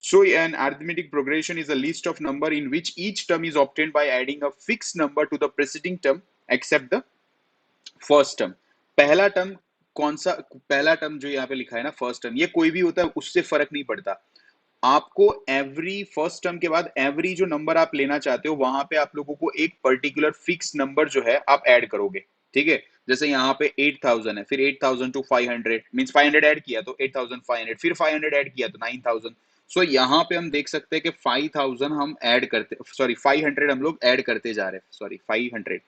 So an arithmetic progression is a list of number in which each term is obtained by adding a fixed number to the preceding term except the first term. पहला term कौन सा, पहला term जो यहाँ पे लिखा है ना फर्स्ट टर्म, ये कोई भी होता है उससे फर्क नहीं पड़ता। आपको एवरी फर्स्ट टर्म के बाद एवरी जो नंबर आप लेना चाहते हो वहां पे आप लोगों को एक पर्टिकुलर फिक्स नंबर जो है आप ऐड करोगे। ठीक है, जैसे यहाँ पे 8000 है, फिर 8000 टू 500 मींस 500 ऐड किया तो 8500, फिर 500 ऐड किया तो 9000। सो यहाँ पे हम देख सकते हैं कि 5000 हम ऐड करते, सॉरी 500 हम लोग ऐड करते जा रहे हैं, सॉरी 500।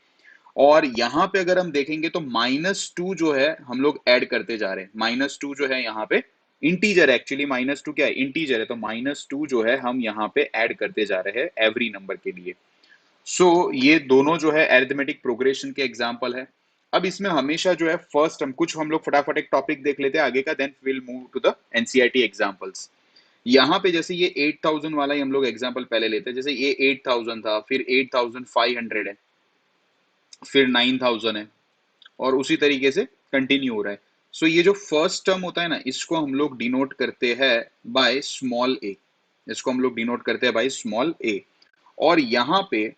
और यहाँ पे अगर हम देखेंगे तो -2 जो है हम लोग ऐड करते जा रहे हैं। -2 जो है यहाँ पे इंटीजर, एक्चुअली -2 क्या है, इंटीजर है, तो -2 जो है हम यहाँ पे ऐड करते जा रहे हैं एवरी नंबर के लिए। सो ये दोनों जो है अरिथमेटिक प्रोग्रेशन के एग्जांपल है। अब इसमें हमेशा जो है फर्स्ट हम कुछ हम लोग फटाफट एक टॉपिक देख लेते हैं आगे का, then will move to the NCERT examples. यहाँ पे जैसे ये 8000 वाला ही हम लोग एग्जांपल पहले लेते हैं, जैसे ये 8000 था, फिर 8500 है, फिर 9000 है, और उसी तरीके से कंटिन्यू हो रहा है। सो ये जो फर्स्ट टर्म होता है ना, इसको हम लोग डिनोट करते हैं बाय स्मॉल ए, इसको हम लोग डिनोट करते हैं बाय स्मॉल ए। और यहाँ पे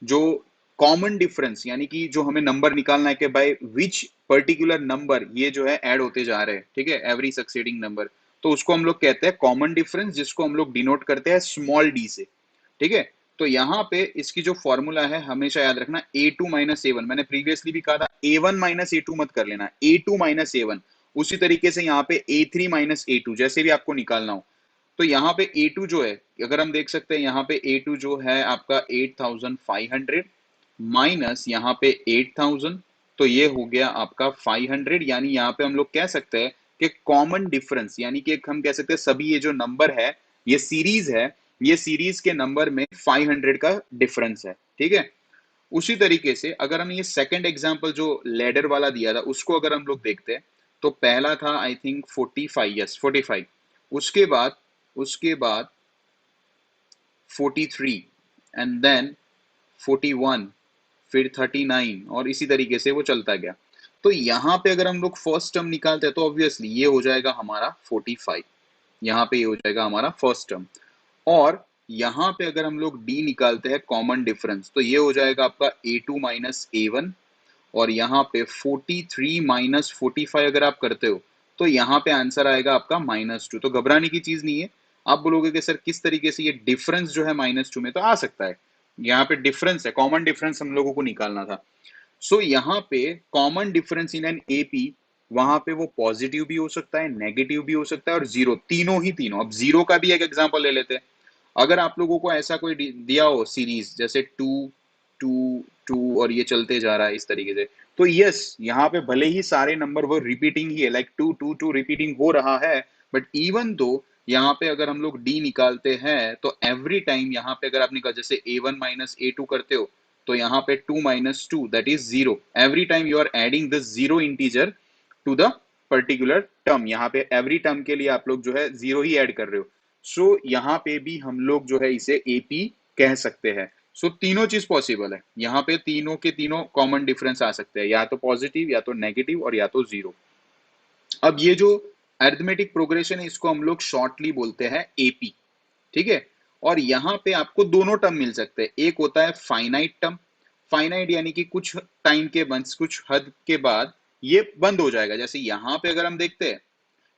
जो कॉमन डिफरेंस, यानी कि जो हमें नंबर निकालना है कि बाय विच पर्टिकुलर नंबर ये जो है ऐड होते जा रहे हैं, ठीक है, एवरी सक्सीडिंग नंबर, तो उसको हम लोग कहते हैं कॉमन डिफरेंस, जिसको हम लोग डिनोट करते हैं स्मॉल डी से। ठीक है, तो यहाँ पे इसकी जो फॉर्मूला है हमेशा याद रखना, a2 माइनस ए वन, मैंने प्रीवियसली भी कहा था a1 माइनस ए2 मत कर लेना, a2 माइनस ए1। उसी तरीके से यहाँ पे a3 माइनस ए2 जैसे भी आपको निकालना हो। तो यहाँ पे a2 जो है, अगर हम देख सकते हैं यहाँ पे a2 जो है आपका 8500 माइनस यहाँ पे 8000, तो ये हो गया आपका 500। यानी यहाँ पे हम लोग कह सकते हैं कि कॉमन डिफरेंस, यानी कि हम कह सकते हैं सभी ये जो नंबर है, ये सीरीज है, ये सीरीज के नंबर में 500 का डिफरेंस है। ठीक है, उसी तरीके से अगर हम ये सेकंड एग्जांपल जो लेडर वाला दिया था उसको अगर हम लोग देखते हैं, तो पहला था आई थिंक 45, यस 45, उसके बाद 43, एंड देन 41, फिर 39, और इसी तरीके से वो चलता गया। तो यहाँ पे अगर हम लोग फर्स्ट टर्म निकालते हैं तो ऑब्वियसली ये हो जाएगा हमारा 45, यहाँ पे ये हो जाएगा हमारा फर्स्ट टर्म। और यहाँ पे अगर हम लोग डी निकालते हैं कॉमन डिफरेंस, तो ये हो जाएगा आपका a2 माइनस ए1, और यहाँ पे 43 माइनस 45 अगर आप करते हो तो यहाँ पे आंसर आएगा आपका -2। तो घबराने की चीज नहीं है। आप बोलोगे कि सर किस तरीके से ये डिफरेंस जो है -2 में, तो आ सकता है, यहाँ पे डिफरेंस है, कॉमन डिफरेंस हम लोगों को निकालना था। सो यहाँ पे common difference in an AP, वहां पे वो पॉजिटिव भी हो सकता है, नेगेटिव भी हो सकता है, और जीरो, तीनों ही तीनों। अब जीरो का भी एक एग्जांपल ले लेते हैं। अगर आप लोगों को ऐसा कोई दिया हो सीरीज, जैसे 2 2 2 और ये चलते जा रहा है इस तरीके से, तो यस यहाँ पे भले ही सारे नंबर वो रिपीटिंग ही है, लाइक 2 2 2 रिपीटिंग हो रहा है, बट इवन दो यहाँ पे अगर हम लोग डी निकालते हैं तो एवरी टाइम यहाँ पे अगर आप निकाल, जैसे a1 माइनस ए2 करते हो, तो यहाँ पे 2 minus 2 that is 0। Every time you are adding this zero integer to the particular term, यहाँ पे एवरी टर्म के लिए आप लोग जो है जीरो ही ऐड कर रहे हो। सो यहाँ पे भी हम लोग जो है इसे एपी कह सकते हैं। सो तीनों चीज पॉसिबल है, यहाँ पे तीनों के तीनों कॉमन डिफरेंस आ सकते हैं, या तो पॉजिटिव, या तो नेगेटिव, और या तो जीरो। अब ये जो अरिथमेटिक प्रोग्रेशन है इसको हम लोग शॉर्टली बोलते हैं एपी। ठीक है, और यहाँ पे आपको दोनों टर्म मिल सकते हैं। एक होता है फाइनाइट टर्म, फाइनाइट यानी कि कुछ टाइम के बाद, कुछ हद के बाद ये बंद हो जाएगा। जैसे यहाँ पे अगर हम देखते हैं,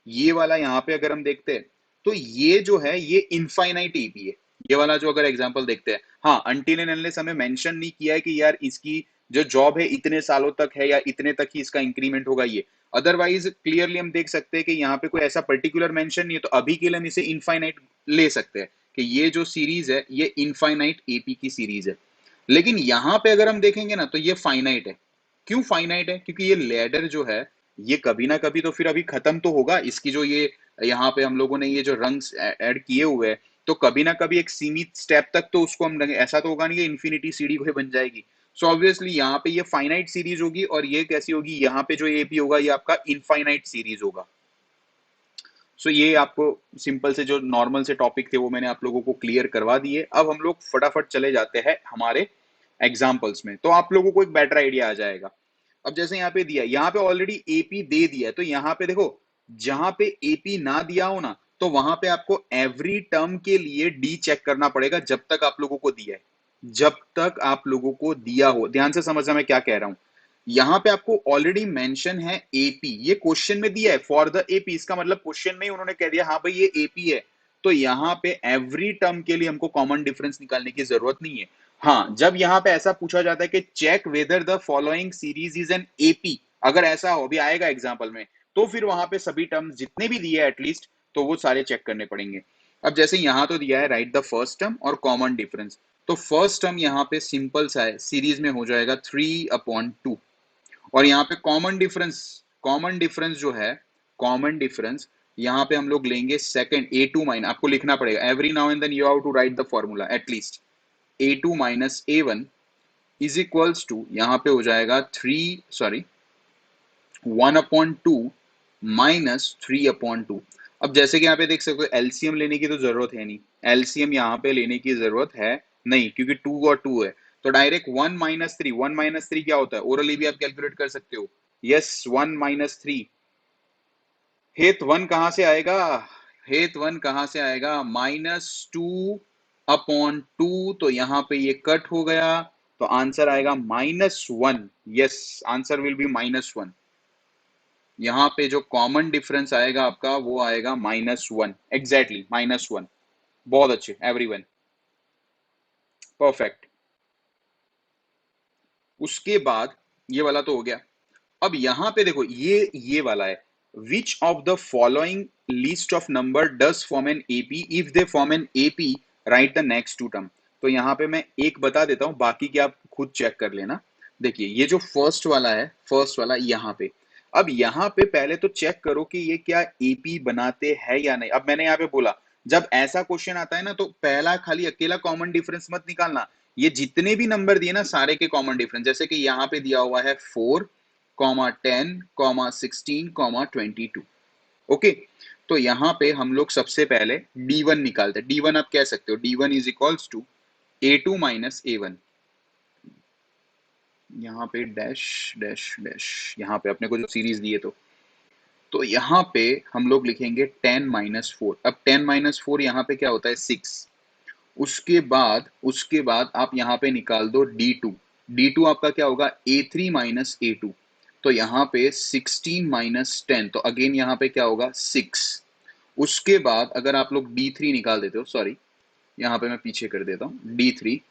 ये वाला यहाँ पे अगर हम देखते हैं, तो ये जो है ये इनफाइनाइट ईपी है, ये वाला जो अगर एग्जांपल देखते हैं। हाँ, अनटिल एंड अनलेस हमें मेंशन नहीं किया है कि यार इसकी जो जॉब है इतने सालों तक है या इतने तक ही इसका इंक्रीमेंट होगा ये, अदरवाइज क्लियरली हम देख सकते हैं कि यहाँ पे कोई ऐसा पर्टिकुलर मेंशन नहीं है, तो अभी के लिए हम इसे इनफाइनाइट ले सकते हैं कि ये जो सीरीज है ये इनफाइनाइट एपी की सीरीज है। लेकिन यहाँ पे अगर हम देखेंगे ना तो ये फाइनाइट है। क्यों फाइनाइट है? क्योंकि ये लैडर जो है ये कभी ना कभी तो फिर अभी खत्म तो होगा। इसकी जो ये यहाँ पे हम लोगों ने ये जो रंग ऐड किए हुए हैं, तो कभी ना कभी एक सीमित स्टेप तक तो उसको हम, ऐसा तो होगा नहीं कि इन्फिनिटी सीडी कोई बन जाएगी। सो ऑब्वियसली यहाँ पे ये फाइनाइट सीरीज होगी, और ये कैसी होगी, यहाँ पे जो एपी होगा ये आपका इनफाइनाइट सीरीज होगा। सो ये आपको सिंपल से जो नॉर्मल से टॉपिक थे वो मैंने आप लोगों को क्लियर करवा दिए। अब हम लोग फटाफट चले जाते हैं हमारे एग्जाम्पल्स में, तो आप लोगों को एक बेटर आइडिया आ जाएगा। अब जैसे यहाँ पे दिया, यहाँ पे ऑलरेडी एपी दे दिया है, तो यहाँ पे देखो जहां पे एपी ना दिया हो ना, तो वहां पे आपको एवरी टर्म के लिए डी चेक करना पड़ेगा जब तक आप लोगों को दिया है, जब तक आप लोगों को दिया हो। ध्यान से समझना मैं क्या कह रहा हूं। यहां पे आपको ऑलरेडी मेंशन है एपी, ये क्वेश्चन में दिया है फॉर द एपी, इसका मतलब क्वेश्चन में ही उन्होंने कह दिया हाँ भाई ये एपी है। तो यहाँ पे एवरी टर्म के लिए हमको कॉमन डिफरेंस निकालने की जरूरत नहीं है। हाँ, जब यहाँ पे ऐसा पूछा जाता है कि check whether the following series is an AP, अगर ऐसा हो, भी आएगा एग्जाम्पल में, तो फिर वहां पे सभी टर्म्स जितने भी दिए एटलीस्ट, तो वो सारे चेक करने पड़ेंगे। अब जैसे यहाँ तो दिया है राइट द फर्स्ट टर्म और कॉमन डिफरेंस, तो फर्स्ट टर्म यहाँ पे सिंपल सा है, सीरीज में हो जाएगा 3/2। और यहाँ पे कॉमन डिफरेंस जो है, कॉमन डिफरेंस यहाँ पे हम लोग लेंगे सेकंड A2 माइनस, आपको लिखना पड़ेगा every now and then you have to write the formula at least, A2 minus A1 is equals to, यहाँ पे हो जाएगा 1/2 माइनस 3/2। अब जैसे कि यहाँ पे देख सकते हो एलसीएम लेने की तो जरूरत है नहीं, एलसीएम यहाँ पे लेने की जरूरत है नहीं, क्योंकि 2 और 2 है, तो डायरेक्ट 1 - 3 क्या होता है, ओरली भी आप कैलकुलेट कर सकते हो। यस, 1 - 3, हेत वन कहां से आएगा, हेत वन कहां से आएगा, -2/2, तो यहाँ पे ये कट हो गया, तो आंसर आएगा -1। Yes, answer will be -1। यहाँ पे जो कॉमन डिफरेंस आएगा आपका वो आएगा -1, एग्जैक्टली -1। बहुत अच्छे एवरीवन, परफेक्ट। उसके बाद ये वाला तो हो गया। अब यहां पे देखो ये वाला है, which of the following list of number does form an AP, if they form an AP write the next two term. तो यहाँ पे मैं एक बता देता हूं, बाकी के आप खुद चेक कर लेना। देखिए ये जो फर्स्ट वाला है, फर्स्ट वाला यहाँ पे, अब यहाँ पे पहले तो चेक करो कि ये क्या एपी बनाते हैं या नहीं। अब मैंने यहाँ पे बोला जब ऐसा क्वेश्चन आता है ना, तो पहला खाली अकेला कॉमन डिफरेंस मत निकालना, ये जितने भी नंबर दिए ना सारे के कॉमन डिफरेंस, जैसे कि यहाँ पे दिया हुआ है 4, 10, 16, 22। ओके, तो यहाँ पे हम लोग सबसे पहले D1 निकालते हैं। D1 आप कह सकते हो D1 is equals to A2 minus A1, यहाँ पे डैश डैश डैश, यहाँ पे अपने को जो सीरीज दी है, तो यहाँ पे हम लोग लिखेंगे 10 - 4। अब 10 - 4 यहाँ पे क्या होता है 6। उसके बाद आप यहाँ पे निकाल दो D2। D2 आपका क्या होगा A3 माइनस A2, तो यहाँ पे 16 - 10, तो अगेन यहाँ पे क्या होगा 6। उसके बाद अगर आप लोग D3 निकाल देते हो, सॉरी यहाँ पे मैं पीछे कर देता हूँ D3,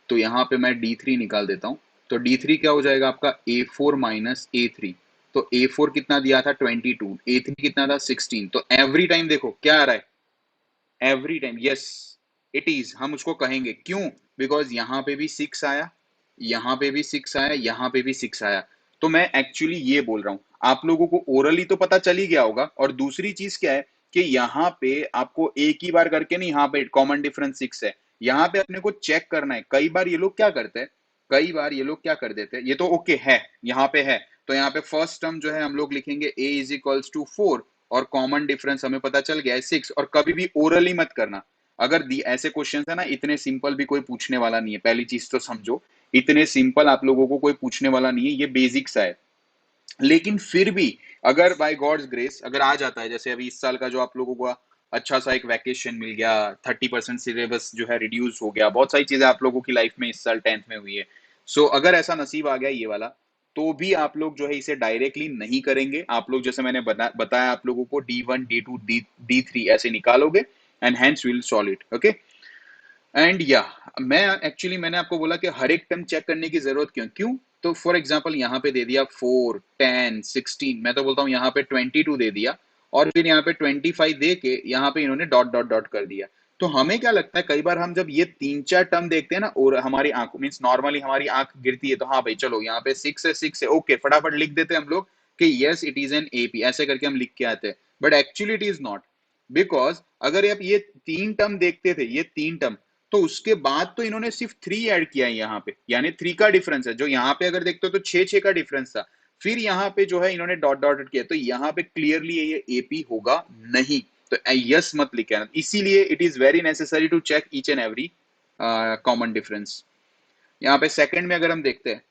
तो यहाँ पे मैं D3 निकाल देता हूँ, तो D3 क्या हो जाएगा आपका A4 माइनस A3, तो A4 कितना दिया था 22, A3 कितना था 16, तो एवरी टाइम देखो क्या आ रहा है, every time, yes it is, हम उसको कहेंगे क्यों, बिकॉज यहाँ पे भी 6 आया, यहाँ पे भी 6 आया, यहाँ पे भी 6 आया। तो मैं एक्चुअली ये बोल रहा हूँ, आप लोगों को ओरली तो पता चल ही गया होगा, और दूसरी चीज क्या है कि यहाँ पे आपको एक ही बार करके नहीं, यहाँ पे कॉमन डिफरेंस 6 है, यहाँ पे अपने को चेक करना है। कई बार ये लोग क्या करते हैं, कई बार ये लोग क्या कर देते हैं, ये तो ओके है, यहाँ पे है, तो यहाँ पे फर्स्ट टर्म जो है हम लोग लिखेंगे a इज इक्वल्स टू 4, और कॉमन डिफरेंस हमें पता चल गया है 6। और कभी भी ओरली मत करना, अगर ऐसे क्वेश्चन है ना, इतने सिंपल भी कोई पूछने वाला नहीं है, पहली चीज तो समझो, इतने सिंपल आप लोगों को कोई पूछने वाला नहीं है, ये बेसिक सा है। लेकिन फिर भी अगर बाय गॉड्स ग्रेस अगर आ जाता है, जैसे अभी इस साल का जो आप लोगों को अच्छा सा एक वैकेशन मिल गया, 30% सिलेबस जो है रिड्यूस हो गया, बहुत सारी चीजें आप लोगों की लाइफ में इस साल 10th में हुई है, सो अगर ऐसा नसीब आ गया ये वाला, तो भी आप लोग जो है इसे डायरेक्टली नहीं करेंगे, आप लोग जैसे मैंने बताया आप लोगों को D1 D2 D3 ऐसे निकालोगे, and hence will solve it. Okay, and या मैं एक्चुअली मैंने आपको बोला कि हर एक टर्म चेक करने की जरूरत क्यों क्यों, तो फॉर एग्जांपल यहाँ पे दे दिया 4, 10, 16, मैं तो बोलता हूँ यहाँ पे 22 दे दिया, और फिर यहाँ पे 25 दे के यहाँ पे इन्होंने डॉट डॉट डॉट कर दिया। तो हमें क्या लगता है, कई बार हम जब ये 3-4 टर्म देखते हैं ना, और हमारी आंख मीन्स नॉर्मली हमारी आंख गिरती है, तो हाँ भाई चलो यहाँ पे 6 है ओके, फटाफट लिख देते हैं हम लोग कि yes it is an AP, ऐसे करके हम लिख के आते हैं, but actually it is not. Because अगर आप ये 3 टर्म देखते थे, ये 3 टर्म, तो उसके बाद तो इन्होंने सिर्फ 3 ऐड किया है यहाँ पे, यानी 3 का डिफरेंस है, जो यहाँ पे अगर देखते हो तो 6 का डिफरेंस था, फिर यहाँ पे जो है इन्होंने डॉट डॉट किया, तो यहाँ पे क्लियरली ये एपी होगा नहीं, तो यस मत लिखे आना। इसीलिए it is very necessary to check each and every common difference. यहाँ पे सेकंड में अगर हम देखते हैं,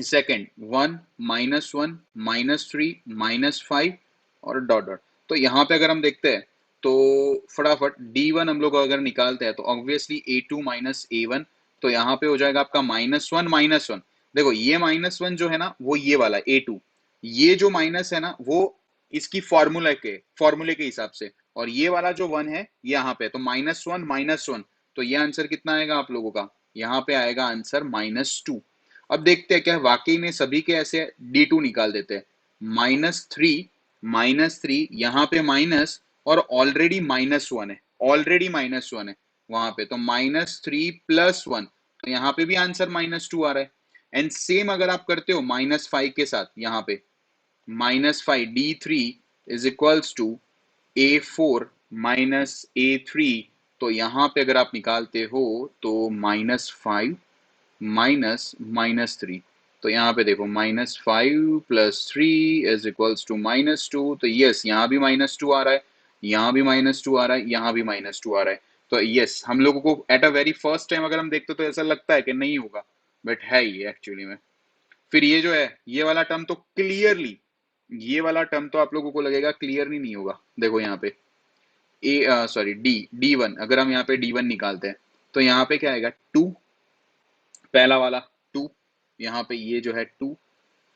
सेकंड 1 - 1 -3 -5 और डॉट डॉट, तो यहाँ पे अगर हम देखते हैं तो फटाफट D1 हम लोग अगर निकालते हैं तो ऑब्वियसली A2 माइनस A1, तो यहाँ पे हो जाएगा आपका -1 -1। देखो ये -1 जो है ना वो ये वाला A2, ये जो माइनस है ना वो इसकी फॉर्मूले के हिसाब से, और ये वाला जो 1 है यहाँ पे, तो -1 -1, तो ये आंसर कितना आएगा आप लोगों का, यहाँ पे आएगा आंसर -2। अब देखते हैं क्या वाकई में सभी के ऐसे D2 निकाल देते हैं। -3 यहाँ पे माइनस, और ऑलरेडी माइनस वन है वहां पे, तो -3 + 1, तो यहाँ पे भी आंसर -2 आ रहा है। एंड सेम अगर आप करते हो -5 के साथ, यहाँ पे -5 D3 is equals to A4 minus A3, तो यहाँ पे अगर आप निकालते हो तो -5 -3, तो यहाँ पे देखो -5 + 3 इज इक्वल्स टू -2, तो यस यहाँ भी -2 आ रहा है, यहाँ भी -2 आ रहा है, यहाँ भी -2 आ रहा है। तो यस हम लोगों को at a very first time अगर हम देखते तो ऐसा लगता है कि नहीं होगा, बट है ये एक्चुअली में। फिर ये जो है ये वाला टर्म तो क्लियरली, ये वाला टर्म तो आप लोगों को लगेगा क्लियरली नहीं होगा। देखो यहाँ पे D1, अगर हम यहाँ पे D1 निकालते हैं तो यहाँ पे क्या आएगा 2, पहला वाला 2, यहाँ पे ये जो है 2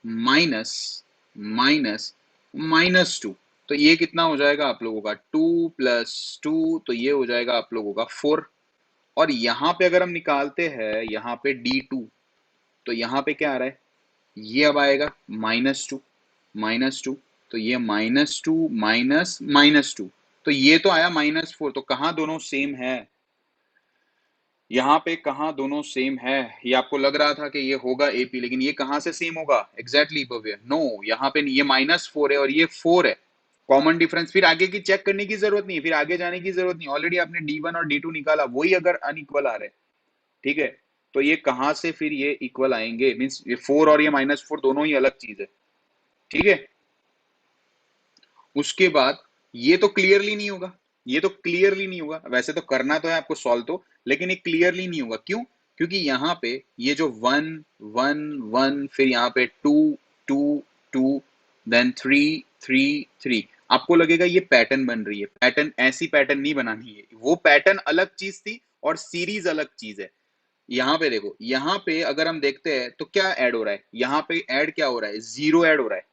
माइनस माइनस -2, तो ये कितना हो जाएगा आप लोगों का 2 + 2, तो ये हो जाएगा आप लोगों का 4। और यहाँ पे अगर हम निकालते हैं यहाँ पे D2, तो यहाँ पे क्या आ रहा है, ये अब आएगा -2, तो ये -2 माइनस -2, तो ये तो आया -4, तो कहाँ दोनों सेम है, यहाँ पे कहाँ दोनों सेम है। ये आपको लग रहा था कि ये होगा AP, लेकिन ये कहाँ से सेम होगा एग्जैक्टली भव्य, नो यहाँ पे ये -4 है और ये 4 है, कॉमन डिफरेंस। फिर आगे की चेक करने की जरूरत नहीं है, फिर आगे जाने की जरूरत नहीं, ऑलरेडी आपने D1 और D2 निकाला, वही अगर अनइक्वल आ रहे, ठीक है, तो ये कहाँ से फिर ये इक्वल आएंगे, मीन्स ये 4 और ये -4 दोनों ही अलग चीज है, ठीक है। उसके बाद ये तो क्लियरली नहीं होगा, ये तो क्लियरली नहीं होगा, वैसे तो करना तो है आपको सॉल्व तो, लेकिन ये क्लियरली नहीं होगा, क्यों, क्योंकि यहाँ पे ये जो 1 1 1, फिर यहाँ पे 2 2 2, देन 3 3 3, आपको लगेगा ये पैटर्न बन रही है, पैटर्न ऐसी पैटर्न नहीं बनानी है, वो पैटर्न अलग चीज थी और सीरीज अलग चीज है। यहाँ पे देखो, यहाँ पे अगर हम देखते हैं तो क्या ऐड हो रहा है, यहाँ पे ऐड क्या हो रहा है, 0 ऐड हो रहा है।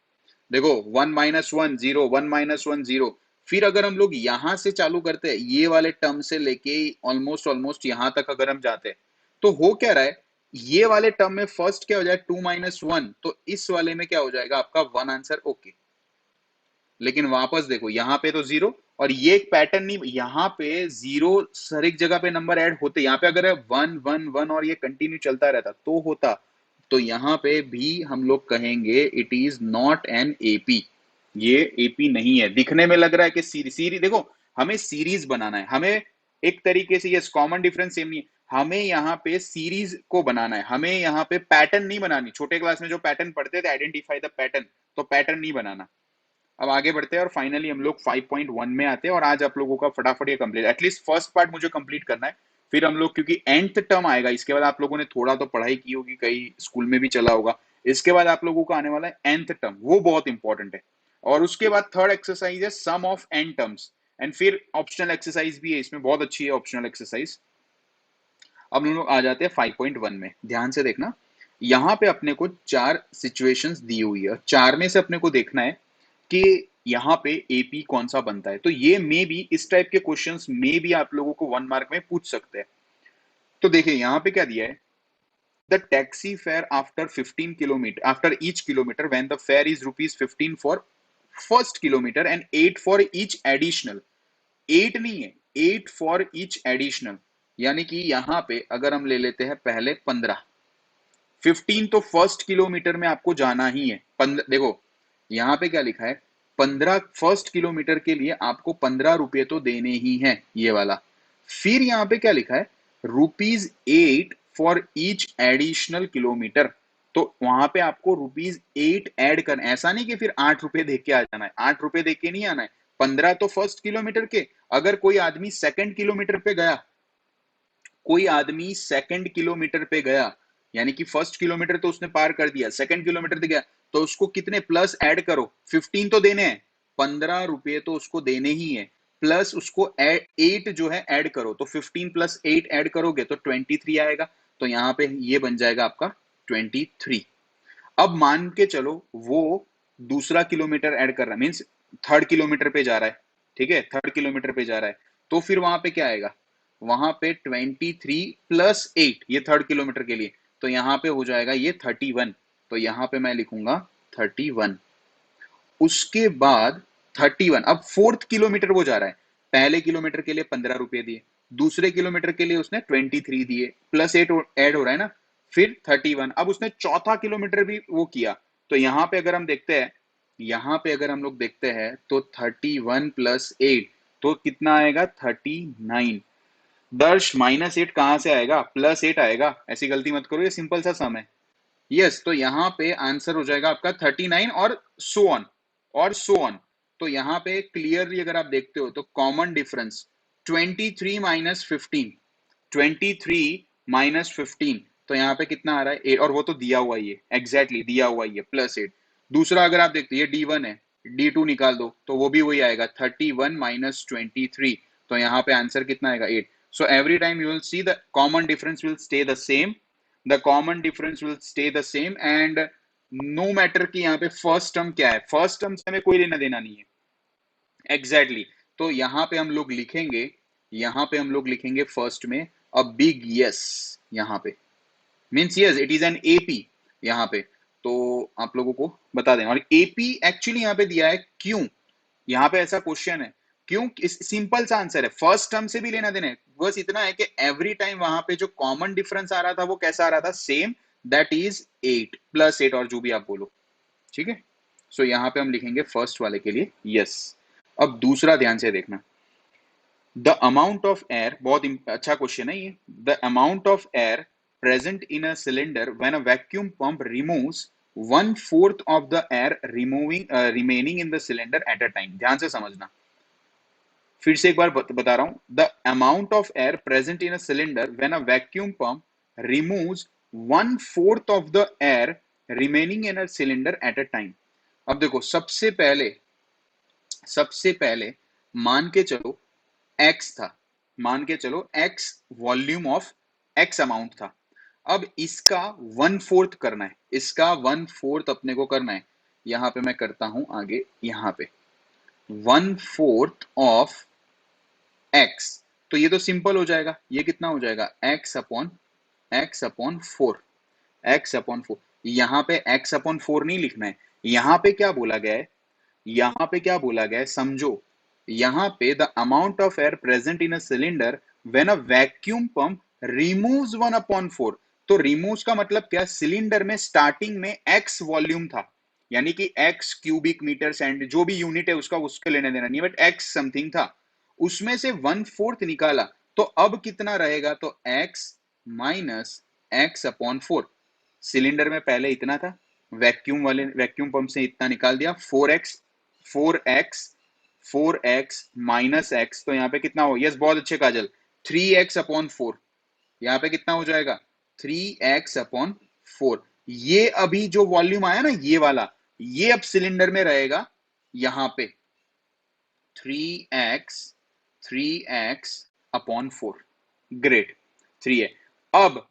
देखो 1 -1 0, 1 -1 0, फिर अगर हम लोग यहां से चालू करते हैं ये वाले टर्म से लेके ऑलमोस्ट ऑलमोस्ट यहां तक अगर हम जाते हैं, तो हो क्या रहा है, ये वाले टर्म में फर्स्ट क्या हो जाए 2 -1, तो इस वाले में क्या हो जाएगा आपका 1 आंसर, ओके। लेकिन वापस देखो यहाँ पे तो 0, और ये एक पैटर्न नहीं, यहाँ पे 0 हर एक जगह पे नंबर ऐड होते, यहाँ पे अगर 1 1 1 और ये कंटिन्यू चलता रहता तो होता, तो यहाँ पे भी हम लोग कहेंगे it is not an AP, ये AP नहीं है। दिखने में लग रहा है कि सीरीज देखो, हमें सीरीज बनाना है, हमें एक तरीके से, ये कॉमन डिफरेंस सेम नहीं है, हमें यहाँ पे सीरीज को बनाना है, हमें यहाँ पे पैटर्न नहीं बनानी। छोटे क्लास में जो पैटर्न पढ़ते थे, आइडेंटिफाई द पैटर्न, तो पैटर्न नहीं बनाना। अब आगे बढ़ते हैं और फाइनली हम लोग 5.1 में आते हैं, और आज आप लोगों का फटाफट ये कंप्लीट, एटलीस्ट फर्स्ट पार्ट मुझे कंप्लीट करना है, फिर हम लोग, क्योंकि एंथ टर्म आएगा इसके बाद, आप लोगों ने थोड़ा तो पढ़ाई की होगी, कई स्कूल में भी चला होगा, इसके बाद आप लोगों को आने वाला है एंथ टर्म, वो बहुत इंपॉर्टेंट है। और उसके बाद थर्ड एक्सरसाइज है सम ऑफ एन टर्म्स, एंड फिर ऑप्शनल एक्सरसाइज भी है इसमें, बहुत अच्छी है ऑप्शनल एक्सरसाइज। अब हम लोग आ जाते हैं 5.1 में, ध्यान से देखना, यहाँ पे अपने को 4 सिचुएशंस दी हुई है, 4 में से अपने को देखना है कि यहाँ पे AP कौन सा बनता है। तो ये मे भी, इस टाइप के क्वेश्चंस में भी आप लोगों को 1 मार्क में पूछ सकते हैं। तो देखिए यहाँ पे क्या दिया है, the taxi fare after 15 kilometre, after each kilometre when the fair is ₹15 for first kilometre and 8 for each additional, 8 नहीं है, 8 फॉर ईच एडिशनल, यानी कि यहाँ पे अगर हम ले लेते हैं पहले 15, 15 तो फर्स्ट किलोमीटर में आपको जाना ही है, 15 देखो यहाँ पे क्या लिखा है, 15 फर्स्ट किलोमीटर के लिए आपको 15 रुपए तो देने ही हैं, ये वाला। फिर यहाँ पे क्या लिखा है, ₹8 फॉर ईच एडिशनल किलोमीटर, तो वहां पे आपको ₹8 ऐड करना, ऐसा नहीं कि फिर 8 रुपए दे के आ जाना है, 8 रुपए दे के नहीं आना है, 15 तो फर्स्ट किलोमीटर के। अगर कोई आदमी सेकंड किलोमीटर पे गया, कोई आदमी सेकंड किलोमीटर पे गया, यानी कि फर्स्ट किलोमीटर तो उसने पार कर दिया, सेकंड किलोमीटर पे गया, तो उसको कितने प्लस ऐड करो, 15 तो देने हैं, ₹15 तो उसको देने ही है, प्लस उसको 8 जो है ऐड करो, तो 15 प्लस 8 ऐड करोगे तो 23 आएगा। तो यहाँ पे ये बन जाएगा आपका 23। अब मान के चलो वो दूसरा किलोमीटर ऐड कर रहा है, मीन्स थर्ड किलोमीटर पे जा रहा है, ठीक है, थर्ड किलोमीटर पे जा रहा है, तो फिर वहां पे क्या आएगा, वहां पे 23 प्लस 8, ये थर्ड किलोमीटर के लिए, तो यहाँ पे हो जाएगा ये 31। तो यहाँ पे मैं लिखूंगा 31। उसके बाद 31, अब फोर्थ किलोमीटर वो जा रहा है, पहले किलोमीटर के लिए ₹15 दिए, दूसरे किलोमीटर के लिए उसने 23 दिए, प्लस 8 ऐड हो रहा है ना, फिर 31। अब उसने चौथा किलोमीटर भी वो किया, तो यहाँ पे अगर हम देखते हैं, यहाँ पे अगर हम लोग देखते हैं तो 31 प्लस 8 तो कितना आएगा, 39। दर्श -8 कहां से आएगा, +8 आएगा, ऐसी गलती मत करो, ये सिंपल सा सम है। यस, तो यहाँ पे आंसर हो जाएगा आपका 39 और सो ऑन, और सो ऑन। तो यहाँ पे क्लियरली अगर आप देखते हो तो कॉमन डिफरेंस 23 माइनस 15, 23 - 15, तो यहाँ पे कितना आ रहा है 8, और वो तो दिया हुआ ही है, एग्जैक्टली दिया हुआ ही है, +8। दूसरा अगर आप देखते हो, ये D1 है, D2 निकाल दो तो वो भी वही आएगा, 31 - 23, तो यहाँ पे आंसर कितना आएगा 8। So every time you will see the common difference will stay the same, the common difference will stay the same, and no matter कि यहाँ पे फर्स्ट टर्म क्या है, फर्स्ट टर्म से हमें कोई लेना देना नहीं है, एग्जैक्टली exactly। तो यहाँ पे हम लोग लिखेंगे, यहाँ पे हम लोग लिखेंगे फर्स्ट में अ बिग यस, यहाँ पे means yes it is an AP, यहाँ पे तो आप लोगों को बता दें। और एपी एक्चुअली यहाँ पे दिया है क्यों, यहाँ पे ऐसा क्वेश्चन है क्यों, सिंपल सा आंसर है, फर्स्ट टर्म से भी लेना देना है, बस इतना है कि एवरी टाइम वहां पे जो कॉमन डिफरेंस आ रहा था वो कैसा आ रहा था, सेम, दैट इज 8 +8, और जो भी आप बोलो, ठीक है। सो यहाँ पे हम लिखेंगे फर्स्ट वाले के लिए यस। अब दूसरा ध्यान से देखना, द अमाउंट ऑफ एयर, बहुत अच्छा क्वेश्चन है ये, the amount of air present in a cylinder when a vacuum pump removes 1/4 of the air remaining in the cylinder at a time. ध्यान से समझना, फिर से एक बार बता रहा हूं, the amount of air present in a cylinder when a vacuum pump removes 1/4 of the air remaining in a cylinder at a time. अब देखो, सबसे पहले मान के चलो एक्स था, मान के चलो x volume of x amount था, अब इसका 1/4 करना है, इसका 1/4 अपने को करना है। यहां पे मैं करता हूं आगे, यहां पे 1/4 ऑफ एक्स, तो ये तो सिंपल हो जाएगा, ये कितना हो जाएगा, x/4, x/4। यहाँ पे x/4 नहीं लिखना है, यहाँ पे क्या बोला गया है, यहाँ पे क्या बोला गया है समझो, यहाँ पे the amount of air present in a cylinder when a vacuum pump removes 1/4। तो रिमूव्स का मतलब क्या, सिलेंडर में स्टार्टिंग में x वॉल्यूम था, यानी कि x क्यूबिक मीटर सैंड जो भी यूनिट है उसका, उसके लेने देना नहीं है, बट x समथिंग था, उसमें से 1/4 निकाला, तो अब कितना रहेगा, तो x माइनस x/4। सिलेंडर में पहले इतना था, वैक्यूम पंप से इतना निकाल दिया, 4x माइनस x, तो यहाँ पे कितना हो, यस बहुत अच्छे काजल, 3x/4, यहाँ पे कितना हो जाएगा, 3x/4। ये अभी जो वॉल्यूम आया ना ये वाला, ये अब सिलेंडर में रहेगा, यहाँ पे 3x/4, ग्रेट, 3 है। अब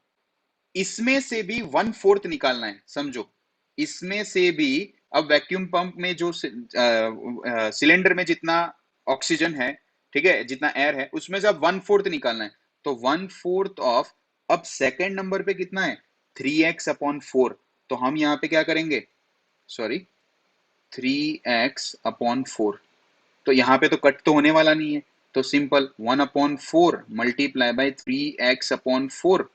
इसमें से भी 1/4 निकालना है, समझो, इसमें से भी, अब वैक्यूम पंप में जो सिलेंडर में जितना ऑक्सीजन है, ठीक है, जितना एयर है, उसमें से अब 1/4 निकालना है, तो 1/4 ऑफ, अब सेकेंड नंबर पे कितना है, 3x/4, तो हम यहाँ पे क्या करेंगे, सॉरी 3x/4, तो यहाँ पे तो कट तो होने वाला नहीं है, तो सिंपल 1/4 मल्टीप्लाई बाय 3x/4,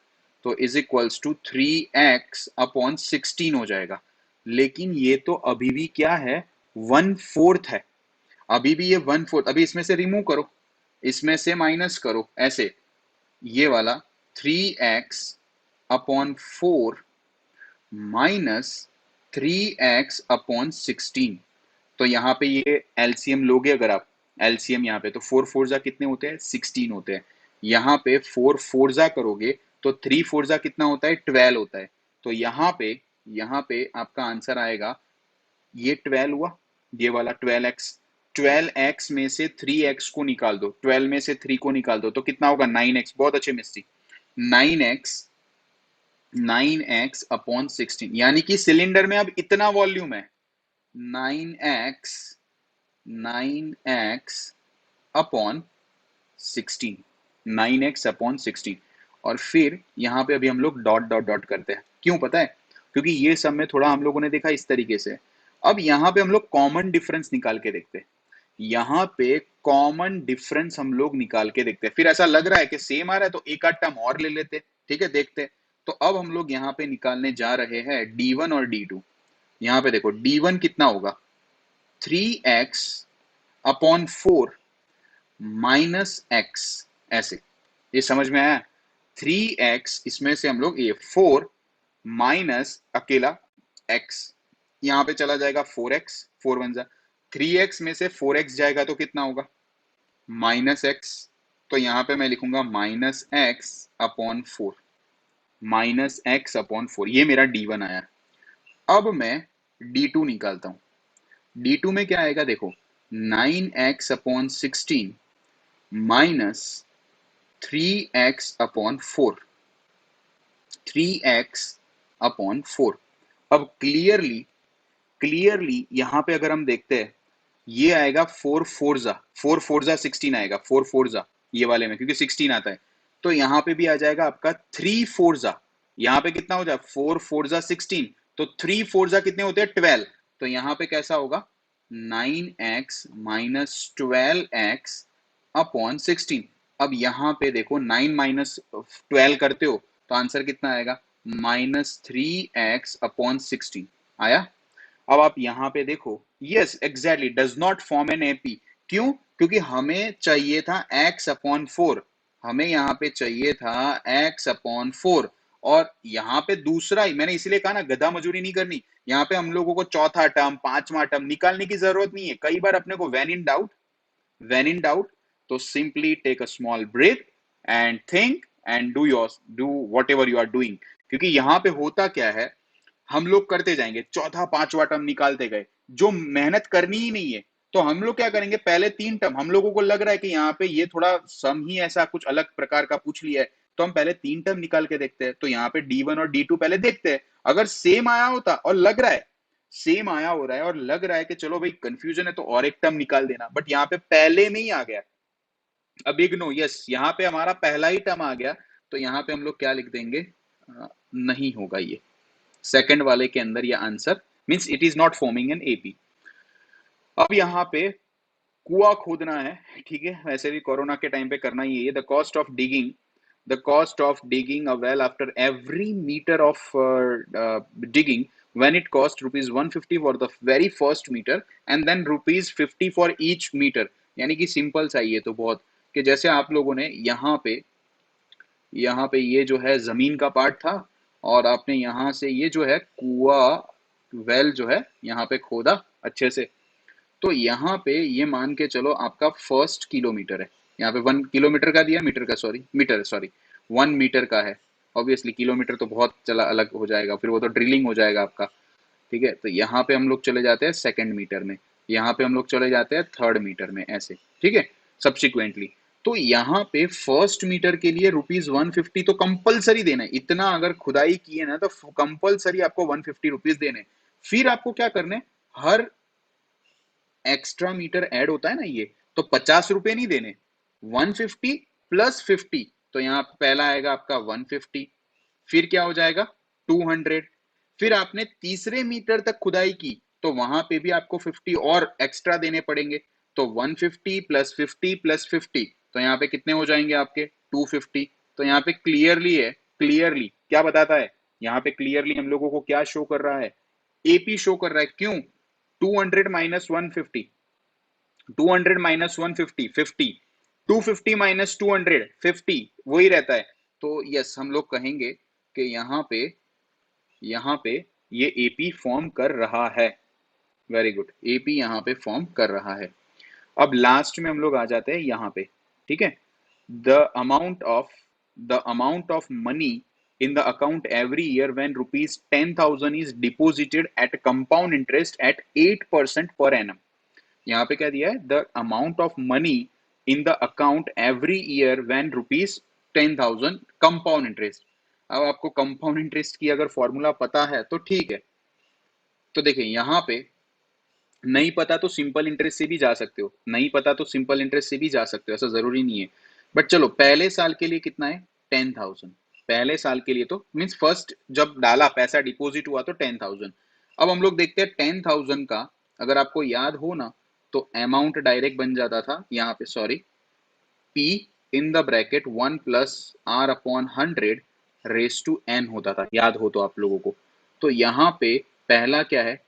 तो इज इक्वल्स टू 3x/16 हो जाएगा। लेकिन ये तो अभी भी क्या है, 1/4 है, अभी भी ये 1/4, अभी इसमें से रिमूव करो, इसमें से माइनस करो, ऐसे ये वाला 3x/4 माइनस 3x/16, तो यहाँ पे ये एलसीएम लोगे अगर आप, एलसीएम यहाँ पे तो 4 4 कितने होते हैं, 16 होते हैं, यहाँ पे 4 4 करोगे तो 3 4 कितना होता है, 12 होता है, तो यहाँ पे आपका आंसर आएगा, ये 12 हुआ, ये वाला 12x, 12x में से 3x को निकाल दो, 12 में से 3 को निकाल दो तो कितना होगा 9x। बहुत अच्छे मिस्त्री। 9x 9x अपॉन 16, यानी कि सिलेंडर में अब इतना वॉल्यूम है। 9x 9x upon 16, 9x upon 16। और फिर यहां पे अभी हम लोग डॉट डॉट डॉट करते हैं। क्यों पता है? क्योंकि ये सब में थोड़ा हम लोगों ने देखा इस तरीके से। अब यहां पे हम लोग कॉमन डिफरेंस निकाल के देखते हैं। यहाँ पे कॉमन डिफरेंस हम लोग निकाल के देखते हैं। फिर ऐसा लग रहा है कि सेम आ रहा है तो एक आध टर्म और ले लेते। ठीक है, देखते हैं। तो अब हम लोग यहाँ पे निकालने जा रहे हैं d1 और d2। यहाँ पे देखो d1 कितना होगा 3x अपॉन 4 माइनस x, ऐसे। ये समझ में आया? 3x, इसमें से हम लोग ये 4 माइनस अकेला x, यहाँ पे चला जाएगा 4x, 4 बन जा 3x में से 4x जाएगा तो कितना होगा माइनस x। तो यहाँ पे मैं लिखूंगा minus x upon 4, minus x upon 4। ये मेरा d1 आया। अब मैं d2 निकालता हूं। d2 में क्या आएगा देखो 9x upon 16 minus 3x upon 4, 3x upon 4। अब क्लियरली यहां पे अगर हम देखते हैं ये आएगा 4 फोर जा 16 आएगा, 4 फोर ये वाले में, क्योंकि 16 आता है। तो यहाँ पे भी आ जाएगा आपका 3 फोर। यहाँ पे कितना हो जाए 4 4 16, तो 3 फोर कितने होते हैं 12। तो यहाँ पे कैसा होगा 9x माइनस 12x अपॉन 16। अब यहाँ पे देखो 9 माइनस 12 करते हो तो आंसर कितना आएगा -3x अपॉन 16 आया। अब आप यहां पे देखो yes exactly does not form an AP. क्यों? क्योंकि हमें चाहिए था x अपॉन 4, हमें यहाँ पे चाहिए था x अपॉन 4। और यहाँ पे दूसरा ही मैंने इसलिए कहा ना गधा मजूरी नहीं करनी। यहाँ पे हम लोगों को चौथा टर्म पांचवा टर्म निकालने की जरूरत नहीं है। कई बार अपने को when in doubt तो simply take a small breath and think and do whatever you are doing। क्योंकि यहाँ पे होता क्या है हम लोग करते जाएंगे चौथा पांचवा टर्म निकालते गए, जो मेहनत करनी ही नहीं है। तो हम लोग क्या करेंगे पहले 3 टर्म हम लोगों को लग रहा है कि यहाँ पे ये थोड़ा सम ही ऐसा कुछ अलग प्रकार का पूछ लिया है, तो हम पहले 3 टर्म निकाल के देखते हैं। तो यहाँ पे d1 और d2 पहले देखते हैं। अगर सेम आया होता और लग रहा है सेम आया हो रहा है और लग रहा है कि चलो भाई कंफ्यूजन है तो और एक टर्म निकाल देना, बट यहाँ पे पहले में ही आ गया। अब इग्नो यस यहाँ पे हमारा पहला ही टर्म आ गया, तो यहाँ पे हम लोग क्या लिख देंगे नहीं होगा ये सेकंड वाले के अंदर। ये answer means it is not forming an AP. अब यहाँ पे कुआं खोदना है, ठीक है, वैसे भी कोरोना के टाइम पे करना ही है। The cost of digging a well after every metre of digging when it cost rupees 150 for the very first meter and then rupees 50 for each meter। यानी कि सिंपल सा ये तो बहुत कि जैसे आप लोगों ने यहाँ पे ये जो है जमीन का पार्ट था और आपने यहाँ से ये जो है कुआं वेल जो है यहाँ पे खोदा अच्छे से। तो यहाँ पे ये मान के चलो आपका फर्स्ट किलोमीटर है। यहाँ पे 1 किलोमीटर का दिया, मीटर सॉरी 1 मीटर का है। ऑब्वियसली किलोमीटर तो बहुत चला अलग हो जाएगा, फिर वो तो ड्रिलिंग हो जाएगा आपका। ठीक है, तो यहाँ पे हम लोग चले जाते हैं सेकंड मीटर में, यहाँ पे हम लोग चले जाते हैं थर्ड मीटर में, ऐसे। ठीक है, सब्सिक्वेंटली। तो यहाँ पे फर्स्ट मीटर के लिए रुपीज 150 तो कंपलसरी देना है। इतना अगर खुदाई की है ना तो कंपलसरी आपको 150 रुपीज देने। फिर आपको क्या करने, हर एक्स्ट्रा मीटर ऐड होता है ना ये, तो 50 रुपए नहीं देने, 150 प्लस 50। तो यहाँ पहला आएगा आपका 150, फिर क्या हो जाएगा 200। फिर आपने तीसरे मीटर तक खुदाई की तो वहां पे भी आपको 50 और एक्स्ट्रा देने पड़ेंगे। तो 150 प्लस 50 प्लस 50, तो यहाँ पे कितने हो जाएंगे आपके 250। तो यहाँ पे क्लियरली है, क्लियरली क्या बताता है यहाँ पे, क्लियरली हम लोगों को क्या शो कर रहा है, एपी शो कर रहा है। क्यों? 200 माइनस 150, 200 माइनस 150 50, 250 माइनस 200 50, वही रहता है। तो यस हम लोग कहेंगे कि यहाँ पे ये एपी फॉर्म कर रहा है। वेरी गुड, एपी यहाँ पे फॉर्म कर रहा है। अब लास्ट में हम लोग आ जाते हैं यहाँ पे। ठीक है, the amount of money in the account every year when rupees 10,000 is deposited at compound interest at 8% per annum। यहाँ पे क्या दिया है, the amount of money in the account every year when ₹10,000 compound interest. अब आपको compound interest की अगर formula पता है तो ठीक है। तो देखिए यहाँ पे नहीं पता तो सिंपल इंटरेस्ट से भी जा सकते हो, नहीं पता तो सिंपल इंटरेस्ट से भी जा सकते हो, ऐसा जरूरी नहीं है। बट चलो पहले साल के लिए कितना है, 10,000। पहले साल के लिए तो मीन्स फर्स्ट जब डाला पैसा डिपॉजिट हुआ तो 10,000। अब हम लोग देखते हैं 10,000 का, अगर आपको याद हो ना, तो अमाउंट डायरेक्ट बन जाता था यहाँ पे, sorry, P in the bracket 1 plus R upon 100 raise to n होता था, याद हो तो आप लोगों को। तो यहाँ पे पहला क्या है,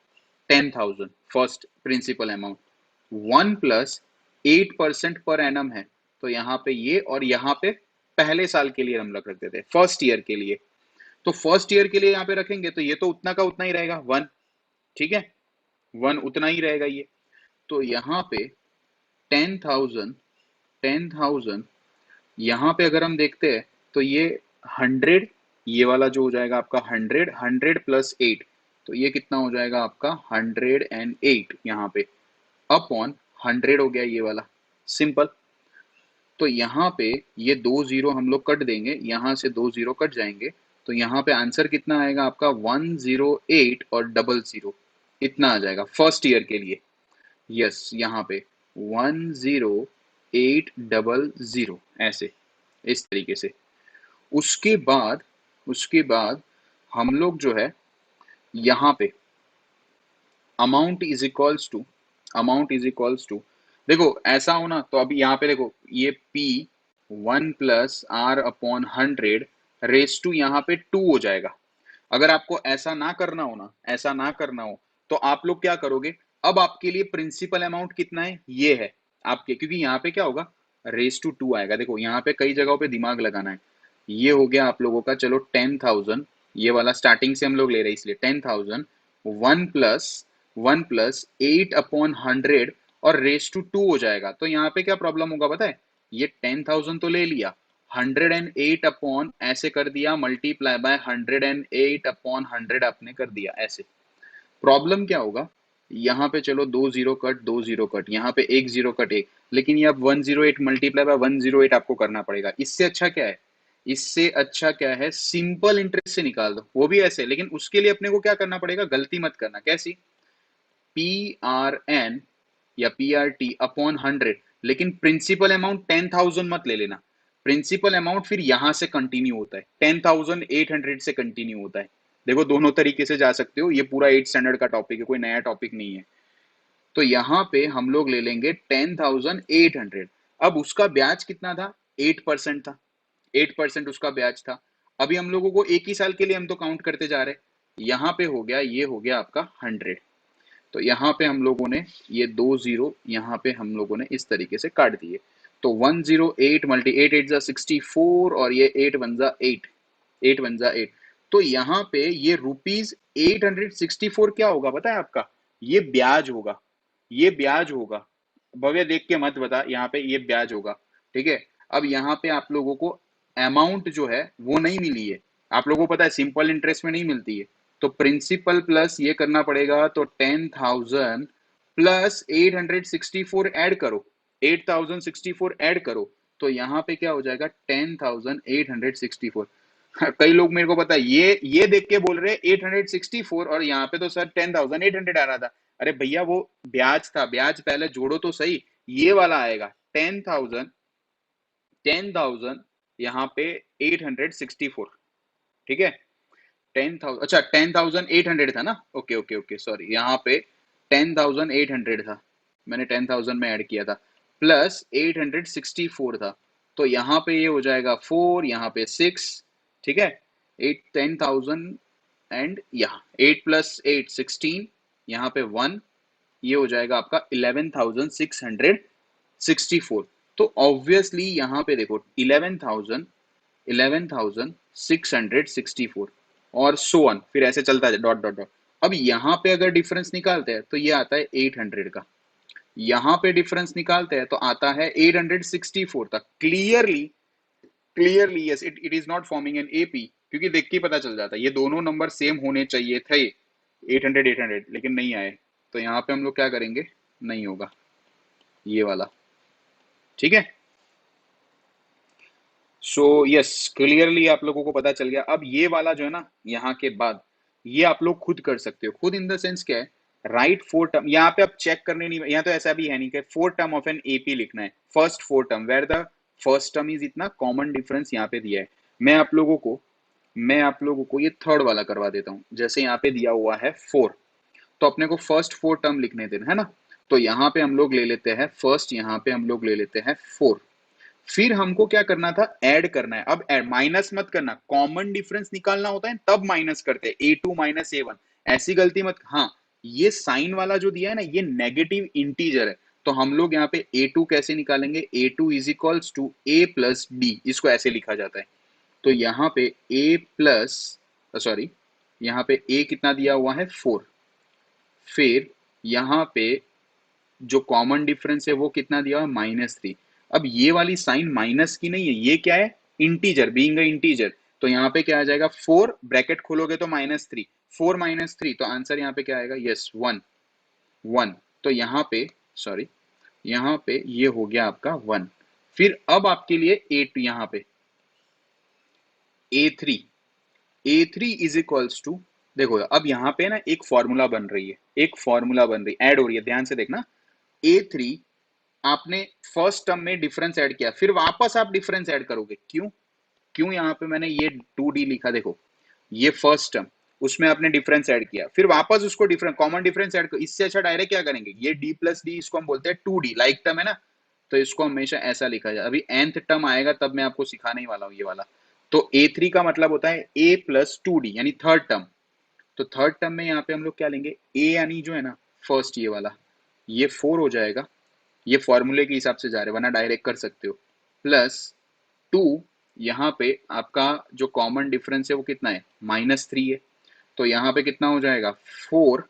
10,000 first principle amount, 1 plus 8% per annum है, तो यहाँ पे ये, और यहाँ पे पहले साल के लिए हम लोग रखते थे, फर्स्ट ईयर के लिए। तो फर्स्ट ईयर के लिए यहाँ पे रखेंगे तो ये तो उतना का उतना ही रहेगा 1, ठीक है, 1 उतना ही रहेगा ये। तो यहाँ पे 10,000 यहाँ पे अगर हम देखते हैं तो ये 100, ये वाला जो हो जाएगा आपका 100 प्लस 8, तो ये कितना हो जाएगा आपका 108 यहाँ पे, अपॉन 100 हो गया ये वाला, सिंपल। तो यहाँ पे ये 2 जीरो हम लोग कट देंगे, यहाँ से 2 जीरो कट जाएंगे, तो यहाँ पे आंसर कितना आएगा आपका 108 और 00, इतना आ जाएगा फर्स्ट ईयर के लिए। यस, यहाँ पे 10800 ऐसे, इस तरीके से। उसके बाद हम लोग जो है यहाँ पे अमाउंट इज इक्वल्स टू देखो ऐसा हो ना, तो अभी यहाँ पे देखो ये P 1 plus R upon 100 raise to यहाँ पे 2 हो जाएगा। अगर आपको ऐसा ना करना हो ना, ऐसा ना करना हो, तो आप लोग क्या करोगे, अब आपके लिए प्रिंसिपल अमाउंट कितना है, ये है आपके, क्योंकि यहाँ पे क्या होगा, रेस टू 2 आएगा। देखो यहाँ पे कई जगहों पे दिमाग लगाना है। ये हो गया आप लोगों का, चलो 10,000, ये वाला स्टार्टिंग से हम लोग ले रहे हैं इसलिए 10,000, 1 प्लस 8 अपॉन 100 और रेस टू 2 हो जाएगा। तो यहाँ पे क्या प्रॉब्लम होगा पता है, ये 10,000 तो ले लिया, 108 अपॉन ऐसे कर दिया, मल्टीप्लाई बाय 108 अपॉन 100 आपने कर दिया ऐसे। प्रॉब्लम क्या होगा, यहाँ पे चलो 2 जीरो कट, 2 जीरो कट, यहाँ पे 1 जीरो कट 1, लेकिन ये अब 108 मल्टीप्लाई बाय 108 आपको करना पड़ेगा। इससे अच्छा क्या है, इससे अच्छा क्या है, सिंपल इंटरेस्ट से निकाल दो, वो भी ऐसे, लेकिन उसके लिए अपने को क्या करना पड़ेगा, गलती मत करना, कैसी, PRN या PRT अपॉन 100, लेकिन प्रिंसिपल अमाउंट 10,000 मत ले लेना। प्रिंसिपल अमाउंट फिर यहां से कंटिन्यू होता है, 10,800 से कंटिन्यू होता है। देखो दोनों तरीके से जा सकते हो, ये पूरा 8 स्टैंडर्ड का टॉपिक है, कोई नया टॉपिक नहीं है। तो यहाँ पे हम लोग ले लेंगे 10,800। अब उसका ब्याज कितना था, 8% था, 8% उसका ब्याज था। अभी हम लोगों को एक ही साल के लिए हम तो काउंट करते जा रहे हैं। यहाँ पे हो गया, ये हो गया आपका 100। तो यहाँ पे हम लोगों ने ये 2 जीरो यहाँ पे हम लोगों ने इस तरीके से काट दिए। तो 108 मल्टी 8 8 जा 64 और ये 8 1 जा 8, 8 1 जा 8। तो यहाँ पे ये ₹864 क्या होगा पता है आपका, ये ब्याज होगा, ये ब्याज होगा। भव्य देख के मत बता, यहाँ पे ये ब्याज होगा, ठीक है। अब यहाँ पे आप लोगों को अमाउंट जो है वो नहीं मिली है, आप लोगों को पता है सिंपल इंटरेस्ट में नहीं मिलती है। तो प्रिंसिपल प्लस ये करना पड़ेगा, तो 10,000 प्लस 864 ऐड करो, 8,064 ऐड करो, तो यहाँ पे क्या हो जाएगा 10,864। कई लोग मेरे को पता है ये देख के बोल रहे 864 और यहाँ पे तो सर 10,800 आ रहा था। अरे भैया वो ब्याज था, ब्याज पहले जोड़ो तो सही, ये वाला आएगा 10,000 यहाँ पे 864, ठीक है। 10,000, अच्छा 10,800 था ना, ओके ओके ओके सॉरी, यहाँ पे 10,800 था, मैंने 10,000 में ऐड किया था, प्लस 864 था। तो यहाँ पे ये हो जाएगा 4, यहाँ पे 6, ठीक है, 10,000 एंड यहाँ 8 प्लस 8 16, यहाँ पे 1, ये हो जाएगा आपका 11,664। तो ऑब्वियसली यहाँ पे देखो 11,664 और सो ऑन, फिर ऐसे चलता है डॉट डॉट डॉट। अब यहाँ पे अगर डिफरेंस निकालते हैं तो ये आता है 800 का, यहाँ पे डिफरेंस निकालते हैं तो आता है 864 तक। Clearly clearly yes, it is not forming an AP, क्योंकि देख के पता चल जाता है ये दोनों नंबर सेम होने चाहिए थे, 800 800, लेकिन नहीं आए। तो यहाँ पे हम लोग क्या करेंगे, नहीं होगा, ये वाला, ठीक है। सो यस, क्लियरली आप लोगों को पता चल गया। अब ये वाला जो है ना, यहाँ के बाद ये आप लोग खुद कर सकते हो। खुद इन द सेंस क्या है, राइट फोर टर्म, यहाँ पे आप चेक करने नहीं, यहाँ तो ऐसा भी है नहीं कि four term of an AP लिखना है, first four term where the first term is इतना, कॉमन डिफरेंस यहाँ पे दिया है। मैं आप लोगों को ये थर्ड वाला करवा देता हूँ। जैसे यहाँ पे दिया हुआ है 4, तो अपने को फर्स्ट फोर टर्म लिखने देना है ना। तो यहाँ पे हम लोग ले लेते हैं फर्स्ट, यहाँ पे हम लोग ले लेते हैं 4। फिर हमको क्या करना था, ऐड करना है। अब ऐड माइनस मत करना, कॉमन डिफरेंस निकालना होता है तब माइनस करते हैं, A2 माइनस A1, ऐसी गलती मत। हाँ, ये साइन वाला जो दिया है ना, ये नेगेटिव इंटीजर है, तो हम लोग यहाँ पे A2 कैसे निकालेंगे, A2 is equals to A plus d, इसको ऐसे लिखा जाता है। तो यहाँ पे A प्लस, सॉरी, यहाँ पे A कितना दिया हुआ है 4, फिर यहाँ पे जो कॉमन डिफरेंस है वो कितना दिया हुआ है -3। अब ये वाली साइन माइनस की नहीं है, ये क्या है, इंटीजर, बीइंग अ इंटीजर। तो यहाँ पे क्या आ जाएगा, 4 ब्रैकेट खोलोगे तो -3, 4 -3, तो आंसर यहाँ पे क्या आएगा, यस 1, 1। तो यहाँ पे, सॉरी, यहाँ पे ये हो गया आपका 1। फिर अब आपके लिए A2, यहाँ पे A3, A3 is equals to, देखो अब यहाँ पे ना एक फॉर्मूला बन रही है, एक फॉर्मूला बन रही है, ऐड हो रही है, ध्यान से देखना। A3, आपने फर्स्ट टर्म में डिफरेंस ऐड किया, फिर वापस आप डिफरेंस ऐड करोगे, क्यों, क्यों यहाँ पे मैंने ये 2D लिखा, देखो ये फर्स्ट टर्म, उसमें आपने डिफरेंस ऐड किया, फिर वापस उसको डिफरेंस, कॉमन डिफरेंस ऐड कर, इससे अच्छा डायरेक्ट क्या करेंगे, ये D प्लस डी, इसको हम बोलते हैं 2D, लाइक टर्म है ना, तो इसको हमेशा ऐसा लिखा जाए। अभी nth टर्म आएगा तब मैं आपको सिखाने ही वाला हूँ ये वाला। तो A3 का मतलब होता है A प्लस 2D, यानी थर्ड टर्म। तो थर्ड टर्म में यहाँ पे हम लोग क्या लेंगे, A यानी जो है ना फर्स्ट ये वाला, ये 4 हो जाएगा, ये फॉर्मूले के हिसाब से जा रहे, वरना डायरेक्ट कर सकते हो, प्लस 2, यहाँ पे आपका जो कॉमन डिफरेंस है वो कितना है, -3 है, तो यहाँ पे कितना हो जाएगा 4,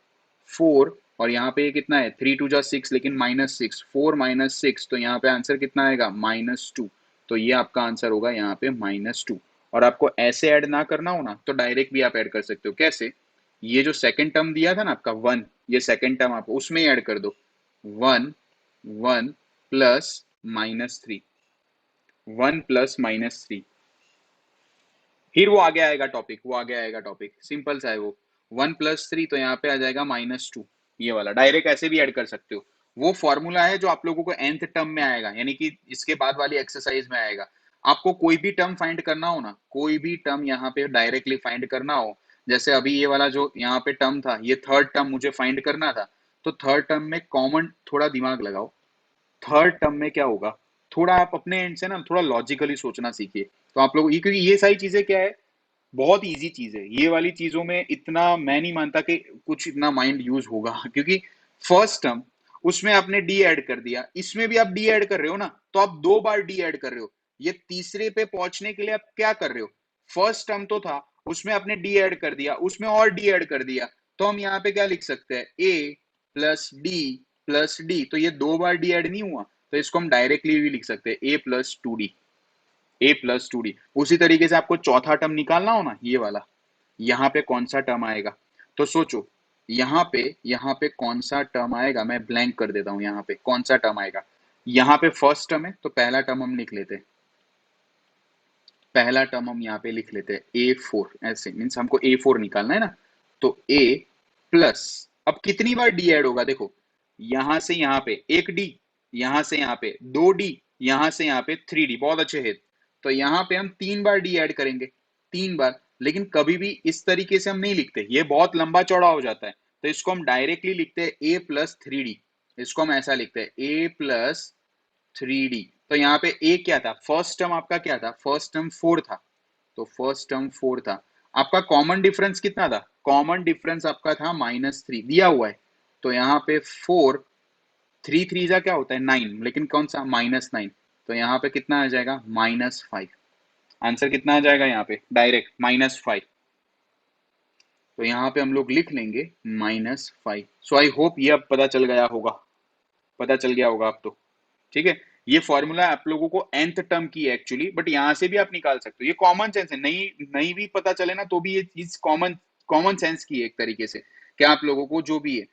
4, और यहाँ पे कितना है 3 2 जा 6, लेकिन -6, 4 -6, तो यहाँ पे आंसर कितना आएगा, -2। तो ये आपका आंसर होगा यहाँ पे -2। और आपको ऐसे ऐड ना करना हो ना, तो डायरेक्ट भी आप ऐड कर सकते हो। कैसे, ये जो सेकंड टर्म दिया था ना आपका 1, ये सेकंड टर्म आप उसमें ऐड कर दो, 1, 1 प्लस -3, 1 प्लस -3, फिर वो आगे आएगा टॉपिक, वो आगे आएगा टॉपिक, सिंपल सा है वो। 1 + 3, तो यहाँ पे आ जाएगा -2, ये वाला डायरेक्ट ऐसे भी ऐड कर सकते हो। वो फॉर्मूला है जो आप लोगों को nth टर्म में आएगा, यानी कि इसके बाद वाली एक्सरसाइज में आएगा। आपको कोई भी टर्म फाइंड करना हो ना, कोई भी टर्म यहाँ पे डायरेक्टली फाइंड करना हो, जैसे अभी ये वाला जो यहाँ पे टर्म था, ये थर्ड टर्म मुझे फाइंड करना था, तो थर्ड टर्म में कॉमन, थोड़ा दिमाग लगाओ, थर्ड टर्म में क्या होगा, थोड़ा आप अपने एंड से ना थोड़ा लॉजिकली सोचना सीखिए। तो आप लोग ये, क्योंकि ये सारी चीजें क्या है, बहुत इजी चीज है, ये वाली चीजों में इतना मैं नहीं मानता कि कुछ इतना माइंड यूज होगा, क्योंकि फर्स्ट टर्म, उसमें आपने डी ऐड कर दिया, इसमें भी आप डी ऐड कर रहे हो ना, तो आप 2 बार डी ऐड कर रहे हो। ये तीसरे पे पहुंचने के लिए आप क्या कर रहे हो, फर्स्ट टर्म तो था, उसमें आपने डी ऐड कर दिया, उसमें और डी ऐड कर दिया, तो हम यहाँ पे क्या लिख सकते हैं, ए प्लस डी, तो ये 2 बार डी ऐड नहीं हुआ, तो इसको हम डायरेक्टली भी लिख सकते हैं A+2D। उसी तरीके से आपको चौथा टर्म निकालना हो ना, ये वाला, यहाँ पे कौन सा टर्म आएगा, तो सोचो, यहाँ पे कौन सा टर्म आएगा, मैं ब्लैंक कर देता हूँ, यहाँ पे कौन सा टर्म आएगा, यहाँ पे फर्स्ट टर्म है, तो पहला टर्म हम लिख लेते हैं, पहला टर्म हम यहाँ पे लिख लेते हैं A4, ऐसे मीन्स हमको A4 निकालना है ना, तो A प्लस, अब कितनी बार डी ऐड होगा, देखो यहां से यहाँ पे एक डी, यहां से यहाँ पे 2D, यहां से यहाँ पे 3D, बहुत अच्छे है। तो यहाँ पे हम 3 बार डी ऐड करेंगे, 3 बार, लेकिन कभी भी इस तरीके से हम नहीं लिखते, ये बहुत लंबा चौड़ा हो जाता है, तो इसको हम डायरेक्टली लिखते हैं A+3D, इसको हम ऐसा लिखते हैं A+3D। तो यहाँ पे ए क्या था, फर्स्ट टर्म आपका क्या था, फर्स्ट टर्म 4 था, तो फर्स्ट टर्म 4 था, आपका कॉमन डिफरेंस कितना था, कॉमन डिफरेंस आपका था -3 दिया हुआ है, तो यहाँ पे 4, 3 3 जा क्या होता है 9, लेकिन कौन सा -9, तो यहाँ पे कितना आ जाएगा -5, आंसर कितना आ जाएगा यहाँ पे डायरेक्ट -5, तो यहाँ पे हम लोग लिख लेंगे -5। सो आई होप ये अब पता चल गया होगा, पता चल गया होगा अब तो, ठीक है। ये फॉर्मूला आप लोगों को nth टर्म की है एक्चुअली, बट यहाँ से भी आप निकाल सकते हो, ये कॉमन सेंस है, नहीं नहीं भी पता चले ना तो भी ये चीज कॉमन कॉमन सेंस की है एक तरीके से, क्या आप लोगों को जो भी है।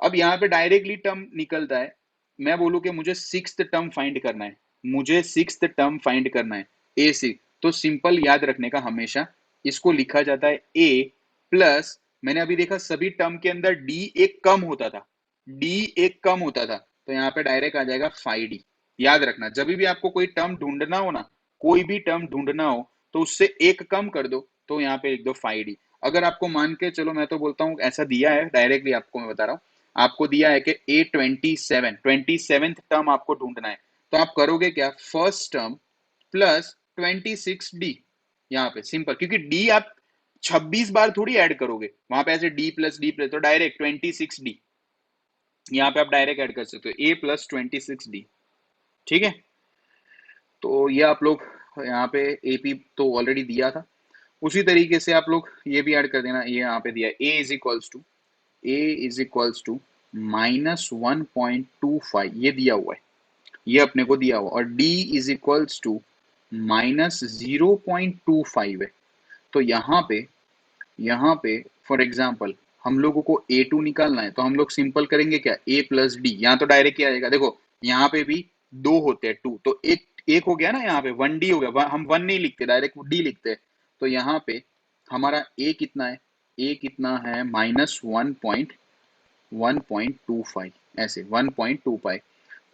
अब यहाँ पे डायरेक्टली टर्म निकलता है, मैं बोलूँ कि मुझे सिक्स्थ टर्म फाइंड करना है, मुझे सिक्स्थ टर्म फाइंड करना है, ए से, तो सिंपल याद रखने का हमेशा, इसको लिखा जाता है ए प्लस, मैंने अभी देखा सभी टर्म के अंदर डी एक कम होता था, डी एक कम होता था, तो यहाँ पे डायरेक्ट आ जाएगा 5d। याद रखना जब भी आपको कोई टर्म ढूंढना हो ना, कोई भी टर्म ढूंढना हो तो उससे एक कम कर दो, तो यहाँ पे लिख दो 5d। अगर आपको मान के चलो, मैं तो बोलता हूँ ऐसा दिया है डायरेक्टली, आपको मैं बता रहा हूँ, आपको दिया है कि ए 27th टर्म आपको ढूंढना है, तो आप करोगे क्या, फर्स्ट टर्म प्लस 26d, यहाँ पे सिंपल, क्योंकि डी आप 26 बार थोड़ी ऐड करोगे, वहां पे ऐसे डी प्लस, तो डायरेक्ट 26d, यहाँ पे आप डायरेक्ट ऐड कर सकते हो ए प्लस 26d। ठीक है, तो ये आप लोग यहाँ पे एपी तो ऑलरेडी दिया था, उसी तरीके से आप लोग ये भी ऐड कर देना, ये यहाँ पे दिया ए इज इक्वल्स टू -1.25, ये दिया हुआ है, ये अपने को दिया हुआ, और d इज इक्वल्स टू -0.25 है। तो यहाँ पे फॉर एग्जाम्पल हम लोगों को A2 निकालना है, तो हम लोग सिंपल करेंगे क्या, A प्लस डी, यहाँ तो डायरेक्ट क्या आएगा, देखो यहाँ पे भी दो होते हैं, टू, तो एक एक हो गया ना, यहाँ पे 1d हो गया, हम 1 नहीं लिखते, डायरेक्ट d लिखते हैं, तो यहाँ पे हमारा A कितना है, A कितना है -1.25, ऐसे 1.25,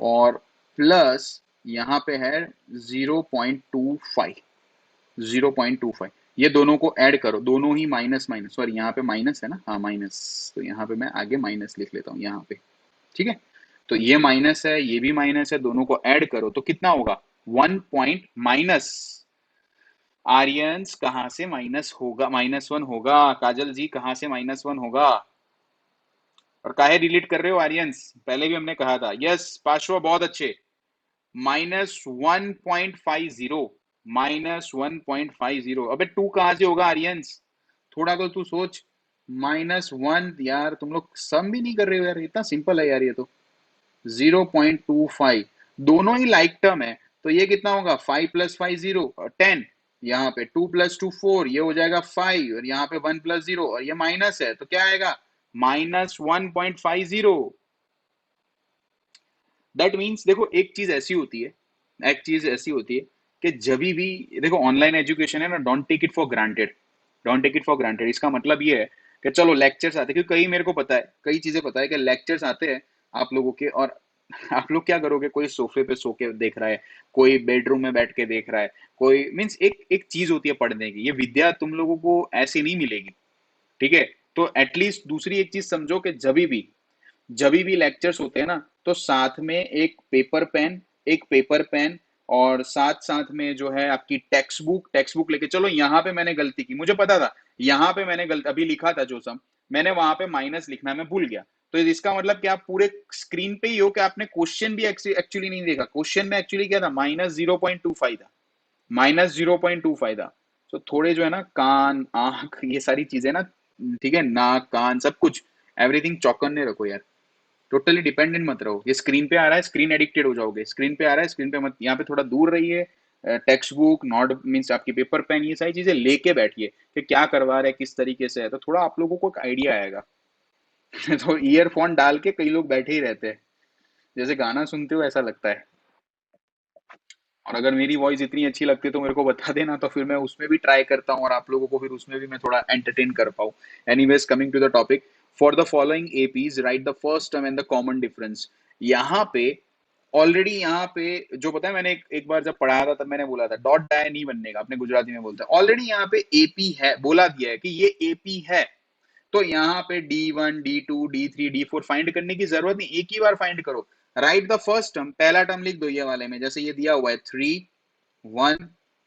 और प्लस यहाँ पे है 0.25, ये दोनों को ऐड करो, दोनों ही माइनस माइनस, सॉरी यहाँ पे माइनस है ना, हाँ माइनस, तो यहाँ पे मैं आगे माइनस लिख लेता हूँ यहाँ पे। ठीक है, तो ये माइनस है, ये भी माइनस है, दोनों को ऐड करो तो कितना होगा, 1 पॉइंट माइनस, आर्यंस कहाँ से माइनस होगा, -1 होगा, काजल जी कहाँ से -1 होगा, और काहे डिलीट कर रहे हो आर्यंस, पहले भी हमने कहा था, यस पाशवा बहुत अच्छे, -1.50, -1.50, अबे 2 कहां से होगा आर्यंस, थोड़ा तो तू सोच, -1, यार तुम लोग सम भी नहीं कर रहे हो यार, इतना सिंपल है यार ये तो, 0.25, दोनों ही लाइक टर्म है, तो ये कितना होगा, 5 प्लस 5 0 10, यहाँ पे 2 प्लस 2 4, ये हो जाएगा 5, और यहाँ पे 1 प्लस 0, और ये माइनस है, तो क्या आएगा, -1.50। दैट मीन्स देखो, एक चीज ऐसी होती है कि जब भी, देखो ऑनलाइन एजुकेशन है ना, don't take it for granted, don't take it for granted, इसका मतलब ये है कि चलो लेक्चर्स आते हैं, क्योंकि कई मेरे को पता है, कई चीजें पता है कि लेक्चर्स आते हैं आप लोगों के, और आप लोग क्या करोगे, कोई सोफे पे सो के देख रहा है, कोई बेडरूम में बैठ के देख रहा है, कोई मीन्स एक एक चीज होती है पढ़ने की, ये विद्या तुम लोगों को ऐसे नहीं मिलेगी। ठीक है, तो एटलीस्ट दूसरी एक चीज समझो कि जब भी लेक्चर्स होते हैं ना, तो साथ में एक पेपर पेन और साथ साथ में जो है आपकी टेक्स्ट बुक लेके चलो। यहाँ पे मैंने गलती की, मुझे पता था, यहाँ पे मैंने गलती अभी लिखा था जो सम, मैंने वहां पे माइनस लिखना मैं भूल गया, तो इसका मतलब कि आप पूरे स्क्रीन पे ही हो कि आपने क्वेश्चन भी एक्चुअली नहीं देखा, क्वेश्चन में एक्चुअली क्या था, -0.25 था, -0.25 था। तो थोड़े जो है ना, कान आंख ये सारी चीजें ना, ठीक है, नाक कान सब कुछ, एवरीथिंग चौकन्ने रखो यार, टोटली डिपेंडेंट मत रहो, ये स्क्रीन पे आ रहा है, स्क्रीन एडिक्टेड हो जाओगे, स्क्रीन पे आ रहा है, स्क्रीन पे मत, यहाँ पे थोड़ा दूर रहिए, टेक्स्ट बुक नोट मीन्स आपकी पेपर पेन, ये सारी चीजें लेके बैठिए कि क्या करवा रहे हैं, किस तरीके से है, तो थोड़ा आप लोगों को एक आइडिया आएगा। तो ईयरफोन डाल के कई लोग बैठे ही रहते हैं, जैसे गाना सुनते हो ऐसा लगता है। और अगर मेरी वॉइस इतनी अच्छी लगती है तो मेरे को बता देना, तो फिर मैं उसमें भी ट्राई करता हूँ, और आप लोगों को फिर उसमें भी मैं थोड़ा एंटरटेन कर पाऊँ। Anyways, coming to the topic, for the following APs write the first term and the common difference. यहाँ पे ऑलरेडी, यहाँ पे जो पता है, मैंने एक बार जब पढ़ाया था तब मैंने बोला था, डॉट डाय नहीं बनने का, अपने गुजराती में बोलते हैं, ऑलरेडी यहाँ पे एपी है, बोला दिया है कि ये एपी है, तो यहाँ पे D1 D2 D3 D4 find करने की जरूरत नहीं, एक ही बार फाइंड करो, राइट द फर्स्ट टर्म, पहला टर्म लिख दो ये वाले में, जैसे ये दिया हुआ है 3 1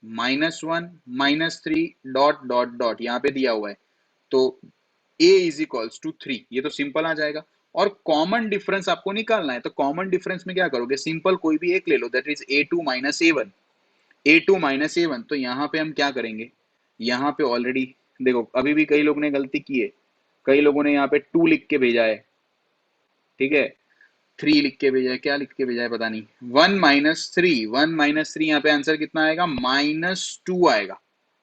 -1 -3 डॉट डॉट डॉट, यहाँ पे दिया हुआ है, तो a इज इक्वल्स टू 3, ये तो सिंपल आ जाएगा। और कॉमन डिफरेंस आपको निकालना है, तो कॉमन डिफरेंस में क्या करोगे, सिंपल कोई भी एक ले लो, दैट इज A2 - A1, तो यहाँ पे हम क्या करेंगे, यहाँ पे ऑलरेडी देखो, अभी भी कई लोगों ने गलती की है, कई लोगों ने यहाँ पे 2 लिख के भेजा है, ठीक है, 3 लिख के भेजा है, क्या लिख के भेजा है पता नहीं, 1 - 3 यहाँ पे आंसर कितना आएगा, -2 आएगा,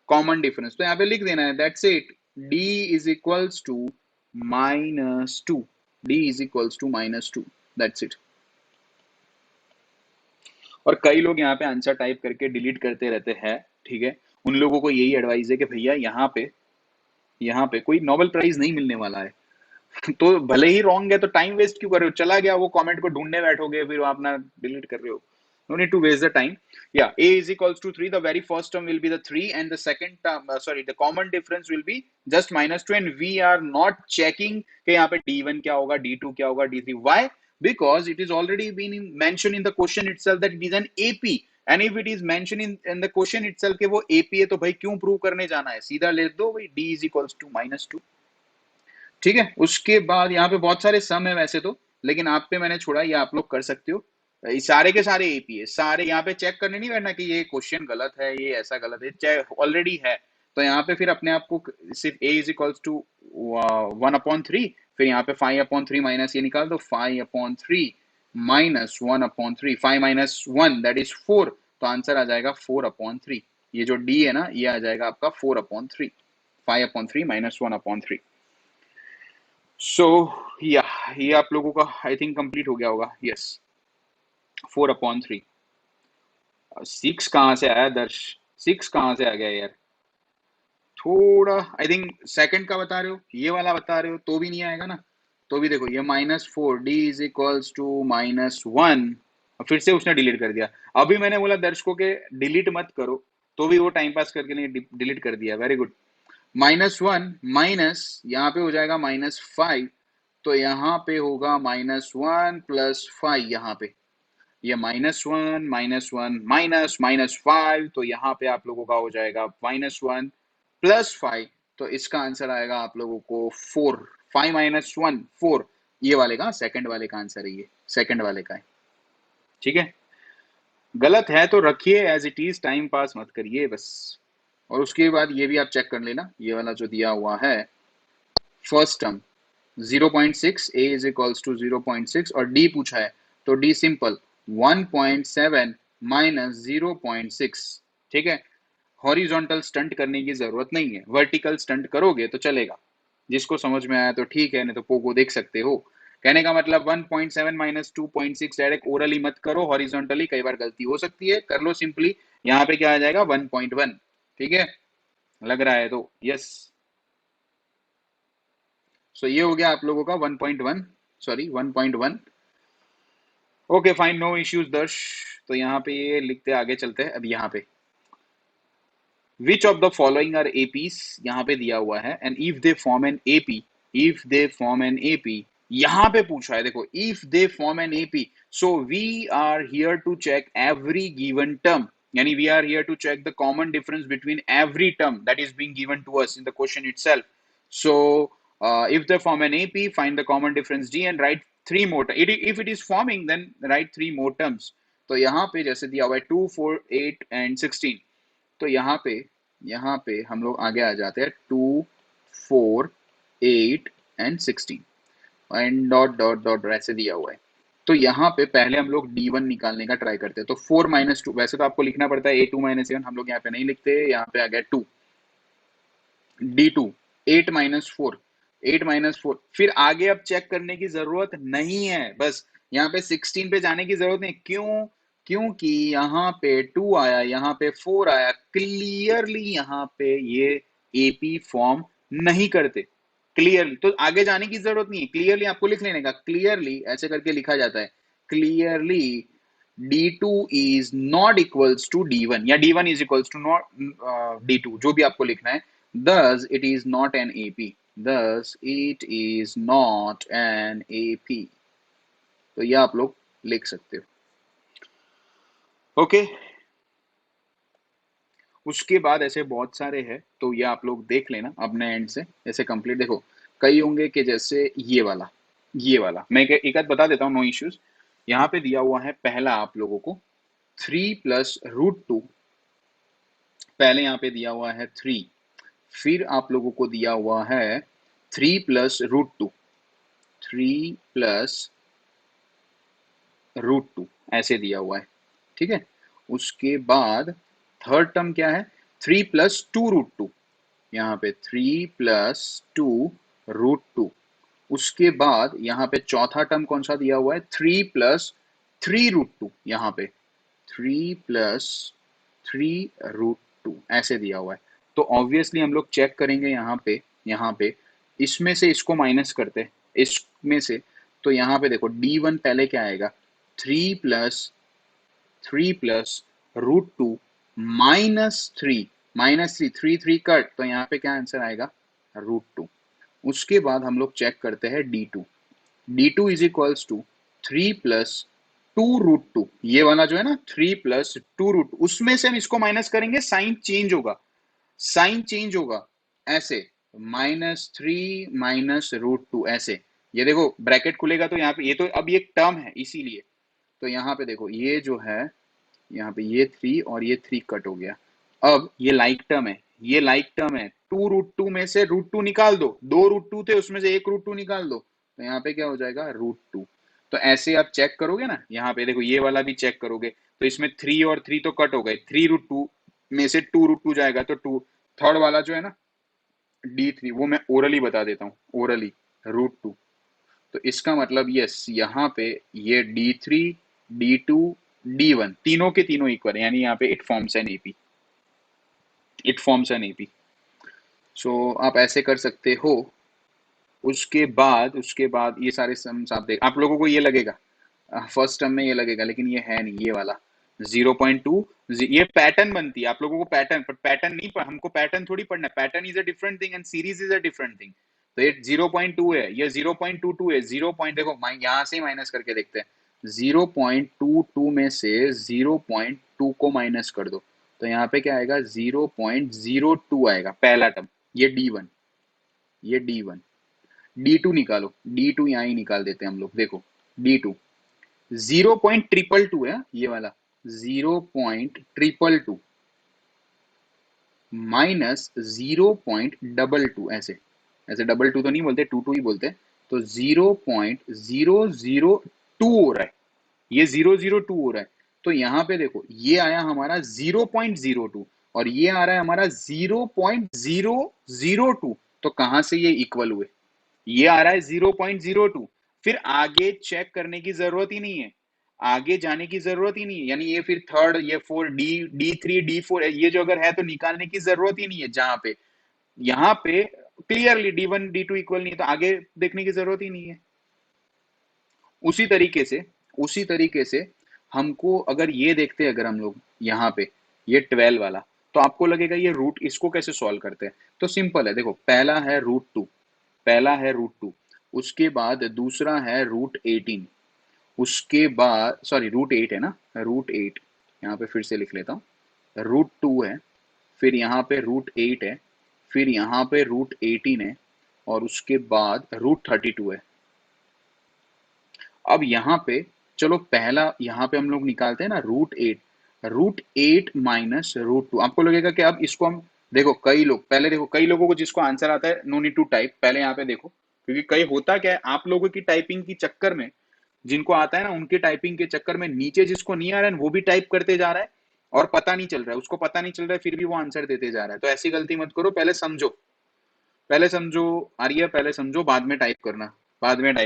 कॉमन डिफरेंस, तो यहाँ पे लिख देना है, that's it, d is equals to -2, d is equals to -2, that's it. और कई लोग यहाँ पे आंसर टाइप करके डिलीट करते रहते हैं, ठीक है। उन लोगों को यही एडवाइस है कि भैया यहाँ पे कोई नोबेल प्राइज नहीं मिलने वाला है। तो भले ही रॉन्ग है तो टाइम वेस्ट क्यों कर रहे हो, चला गया वो कमेंट को ढूंढने बैठोगे फिर आप अपना डिलीट कर रहे हो। No need to waste the time. Yeah, a is equals to 3. The very first term will be the 3, and the second term, sorry, the common difference will be just -2. And we are not checking कि यहाँ पे D1 क्या होगा, D2 क्या होगा, D3. Why? Because it is already been mentioned in the question itself that it is an AP. And if it is mentioned in the question itself कि वो AP है, तो भाई क्यों प्रूव करने जाना है, सीधा लिख दो भाई D is equals to -2, ठीक है। उसके बाद यहाँ पे बहुत सारे सम है वैसे तो, लेकिन आप पे मैंने छोड़ा, ये आप लोग कर सकते हो। ये सारे के सारे एपी है, सारे यहाँ पे चेक करने नहीं बैठना कि ये क्वेश्चन गलत है, ये ऐसा गलत है, चेक ऑलरेडी है। तो यहाँ पे फिर अपने आप को सिर्फ a इज इक्वल्स टू 1/3, फिर यहाँ पे 5/3 माइनस ये निकाल दो, 5/3 माइनस 1/3, 5 माइनस 1 दैट इज 4, तो आंसर आ जाएगा 4/3। ये जो d है ना, ये आ जाएगा आपका 4/3, 5/3 माइनस 1/3। सो या ये आप लोगों का आई थिंक कंप्लीट हो गया होगा। यस, 4/3। 6 कहाँ से आया दर्श, 6 कहाँ से आ गया यार, थोड़ा आई थिंक सेकंड का बता रहे हो, ये वाला बता रहे हो तो भी नहीं आएगा ना। तो भी देखो ये -4 d इज इक्वल्स टू -1, फिर से उसने डिलीट कर दिया। अभी मैंने बोला दर्शकों के डिलीट मत करो, तो भी वो टाइम पास करके नहीं डिलीट कर दिया, वेरी गुड। -1 माइनस यहाँ पे हो जाएगा -5, तो यहाँ पे होगा -1 प्लस 5, यहाँ पे ये -1 -1 माइनस -5, तो यहाँ पे आप लोगों का हो जाएगा -1 प्लस 5, तो इसका आंसर आएगा आप लोगों को 4। 5 माइनस 1 4, ये वाले का सेकंड वाले का आंसर है, ये सेकंड वाले का है, ठीक है। गलत है तो रखिए as it is, time pass मत करिए बस। और उसके बाद ये भी आप चेक कर लेना, ये वाला जो दिया हुआ है first term 0.6, a is equals to 0.6 और d पूछा है, तो d सिंपल 1.7 माइनस 0.6, ठीक है। हॉरिजॉन्टल स्टंट करने की जरूरत नहीं है, वर्टिकल स्टंट करोगे तो चलेगा। जिसको समझ में आया तो ठीक है, नहीं तो पोगो देख सकते हो। कहने का मतलब 1.7 माइनस 2.6 डायरेक्ट ओरली मत करो, हॉरिजॉन्टली कई बार गलती हो सकती है, कर लो सिंपली। यहाँ पे क्या आ जाएगा 1.1, ठीक है, लग रहा है तो यस। सो ये हो गया आप लोगों का 1.1, sorry 1.1। Okay fine, no issues Darsh. तो यहाँ पे ये लिखते आगे चलते हैं। अब यहाँ पे which of the following are APs यहाँ पे दिया हुआ है, and if they form an AP, if they form an AP यहाँ पे पूछा है, देखो if they form an AP, so we are here to check every given term, यानी we are here to check the common difference between every term that is being given to us in the question itself. So, if they form an AP, find the common difference D and write 3 more. If it is forming, then write 3 more terms. तो यहाँ पे जैसे दिया हुआ है 2, 4, 8 and 16, तो यहाँ पे हम लोग आगे आ जाते हैं 2, 4, 8 and 16 and dot dot dot ऐसे दिया हुआ है। तो यहाँ पे पहले हम लोग D1 निकालने का ट्राई करते हैं। तो 4 माइनस 2, वैसे तो आपको लिखना पड़ता है A2 माइनस 1, हम लोग यहाँ पे नहीं लिखते, यहाँ पे आ गया 2, D2 8 माइनस 4, 8 माइनस 4, फिर आगे अब चेक करने की जरूरत नहीं है, बस यहाँ पे 16 पे जाने की जरूरत नहीं। क्यों? क्योंकि यहाँ पे 2 आया, यहाँ पे 4 आया, क्लियरली यहाँ पे ये एपी फॉर्म नहीं करते, क्लियरली। तो आगे जाने की जरूरत नहीं है, क्लियरली आपको लिख लेने का, क्लियरली ऐसे करके लिखा जाता है, clearly D2 is not equals to D1 या D1 is equals to not D2, जो भी आपको लिखना है। Thus it is not an AP. Thus it is not an AP. तो ये आप लोग लिख सकते हो, ओके। उसके बाद ऐसे बहुत सारे हैं, तो ये आप लोग देख लेना अपने एंड से ऐसे कंप्लीट। देखो कई होंगे कि जैसे ये वाला मैं एक आध बता देता हूँ, नो इश्यूज। यहाँ पे दिया हुआ है पहला आप लोगों को 3 प्लस √2, पहले यहाँ पे दिया हुआ है 3, फिर आप लोगों को दिया हुआ है 3 प्लस √2, 3 प्लस √2 ऐसे दिया हुआ है, ठीक है। उसके बाद थर्ड टर्म क्या है, 3 प्लस 2√2, यहाँ पे 3 प्लस 2√2। उसके बाद यहाँ पे चौथा टर्म कौन सा दिया हुआ है, 3 प्लस 3√2, यहाँ पे 3+3√2 ऐसे दिया हुआ है। तो ऑब्वियसली हम लोग चेक करेंगे यहाँ पे इसमें से इसको माइनस करते हैं इसमें से, तो यहाँ पे देखो d1 पहले क्या आएगा, 3+3+√2 -3 कट, तो यहाँ पे क्या आंसर आएगा, √2। उसके बाद हम लोग चेक करते हैं d2 इज इक्वल्स टू 3+2√2, ये वाला जो है ना 3+2√2, उसमें से हम इसको माइनस करेंगे, साइन चेंज होगा ऐसे, -3 - √2 ऐसे। ये देखो ब्रैकेट खुलेगा तो यहाँ पे ये तो अब ये टर्म है इसीलिए, तो यहाँ पे देखो ये जो है, यहाँ पे ये 3 और ये 3 कट हो गया। अब ये लाइक टर्म है, 2√2 में से √2 निकाल दो, 2√2 थे उसमें से एक √2 निकाल दो, तो यहाँ पे क्या हो जाएगा, √2। तो ऐसे आप चेक करोगे ना, यहाँ पे देखो ये वाला भी चेक करोगे, तो इसमें 3 और 3 तो कट हो गए, 3√2 में से 2√2 जाएगा तो 2, थर्ड वाला जो है ना d3, वो मैं ओरली बता देता हूँ, ओरली √2। तो इसका मतलब यस, यहाँ पे ये d3 d2 d1 तीनों के तीनों इक्वल है, यानी यहाँ पे इट फॉर्म्स एन एपी। सो आप ऐसे कर सकते हो। उसके बाद ये सारे सम्स आप देख, आप लोगों को ये लगेगा फर्स्ट टर्म में ये लगेगा, लेकिन ये है नहीं, ये वाला 0.2, ये पैटर्न बनती है, आप लोगों को पैटर्न, पर पैटर्न नहीं, पर हमको पैटर्न थोड़ी पढ़ना है, pattern is a different thing and series is a different thing. तो ये 0.2 है, ये 0.22 है, 0 पॉइंट देखो यहाँ से माइनस करके देखते हैं, 0.22 में से 0.2 को माइनस कर दो, तो यहाँ पे क्या आएगा, 0.02 आएगा पहला टर्म, ये D1, ये D1। D2 निकालो, D2 यहाँ ही निकाल देते हैं हम लोग, देखो D2 0.222 है, ये वाला 0.222 माइनस 0.22, ऐसे ऐसे डबल टू तो नहीं बोलते, टू ही बोलते, तो 0.002 हो रहा है, ये 002 हो रहा है। तो यहाँ पे देखो ये आया हमारा 0.02 और ये आ रहा है हमारा 0.002, तो कहां से ये इक्वल हुए, ये आ रहा है 0.02, फिर आगे चेक करने की जरूरत ही नहीं है, आगे जाने की जरूरत ही नहीं है, यानी ये फिर थर्ड, ये 4 D3 D4 ये जो अगर है तो निकालने की जरूरत ही नहीं है, जहां पे यहाँ पे क्लियरली D1 D2 इक्वल नहीं है, तो आगे देखने की जरूरत ही नहीं है। उसी तरीके से हमको अगर ये देखते हैं, अगर हम लोग यहाँ पे ये 12 वाला, तो आपको लगेगा ये रूट, इसको कैसे सॉल्व करते हैं, तो सिंपल है, देखो पहला है रूट टू, उसके बाद दूसरा है √18, उसके बाद सॉरी √8 है ना, √8, यहाँ पे फिर से लिख लेता हूँ, √2 है, फिर यहाँ पे √8 है, फिर यहाँ पे √18 है, और उसके बाद √32 है। अब यहाँ पे चलो पहला यहाँ पे हम लोग निकालते हैं ना √8 माइनस √2, आपको लगेगा कि अब इसको हम देखो, कई लोगों को जिसको आंसर आता है, नो नीड टू टाइप, पहले यहाँ पे देखो, क्योंकि कई होता क्या है, आप लोगों की टाइपिंग की चक्कर में, जिनको आता है ना उनके टाइपिंग के चक्कर में, नीचे जिसको नहीं आ रहा है वो भी टाइप करते जा रहा है, और पता नहीं चल रहा है, उसको पता नहीं चल रहा है, फिर भी वो आंसर देते जा रहा है। तो ऐसी गलती मत करो, पहले समझो आ रही है, पहले समझो, बाद में टाइप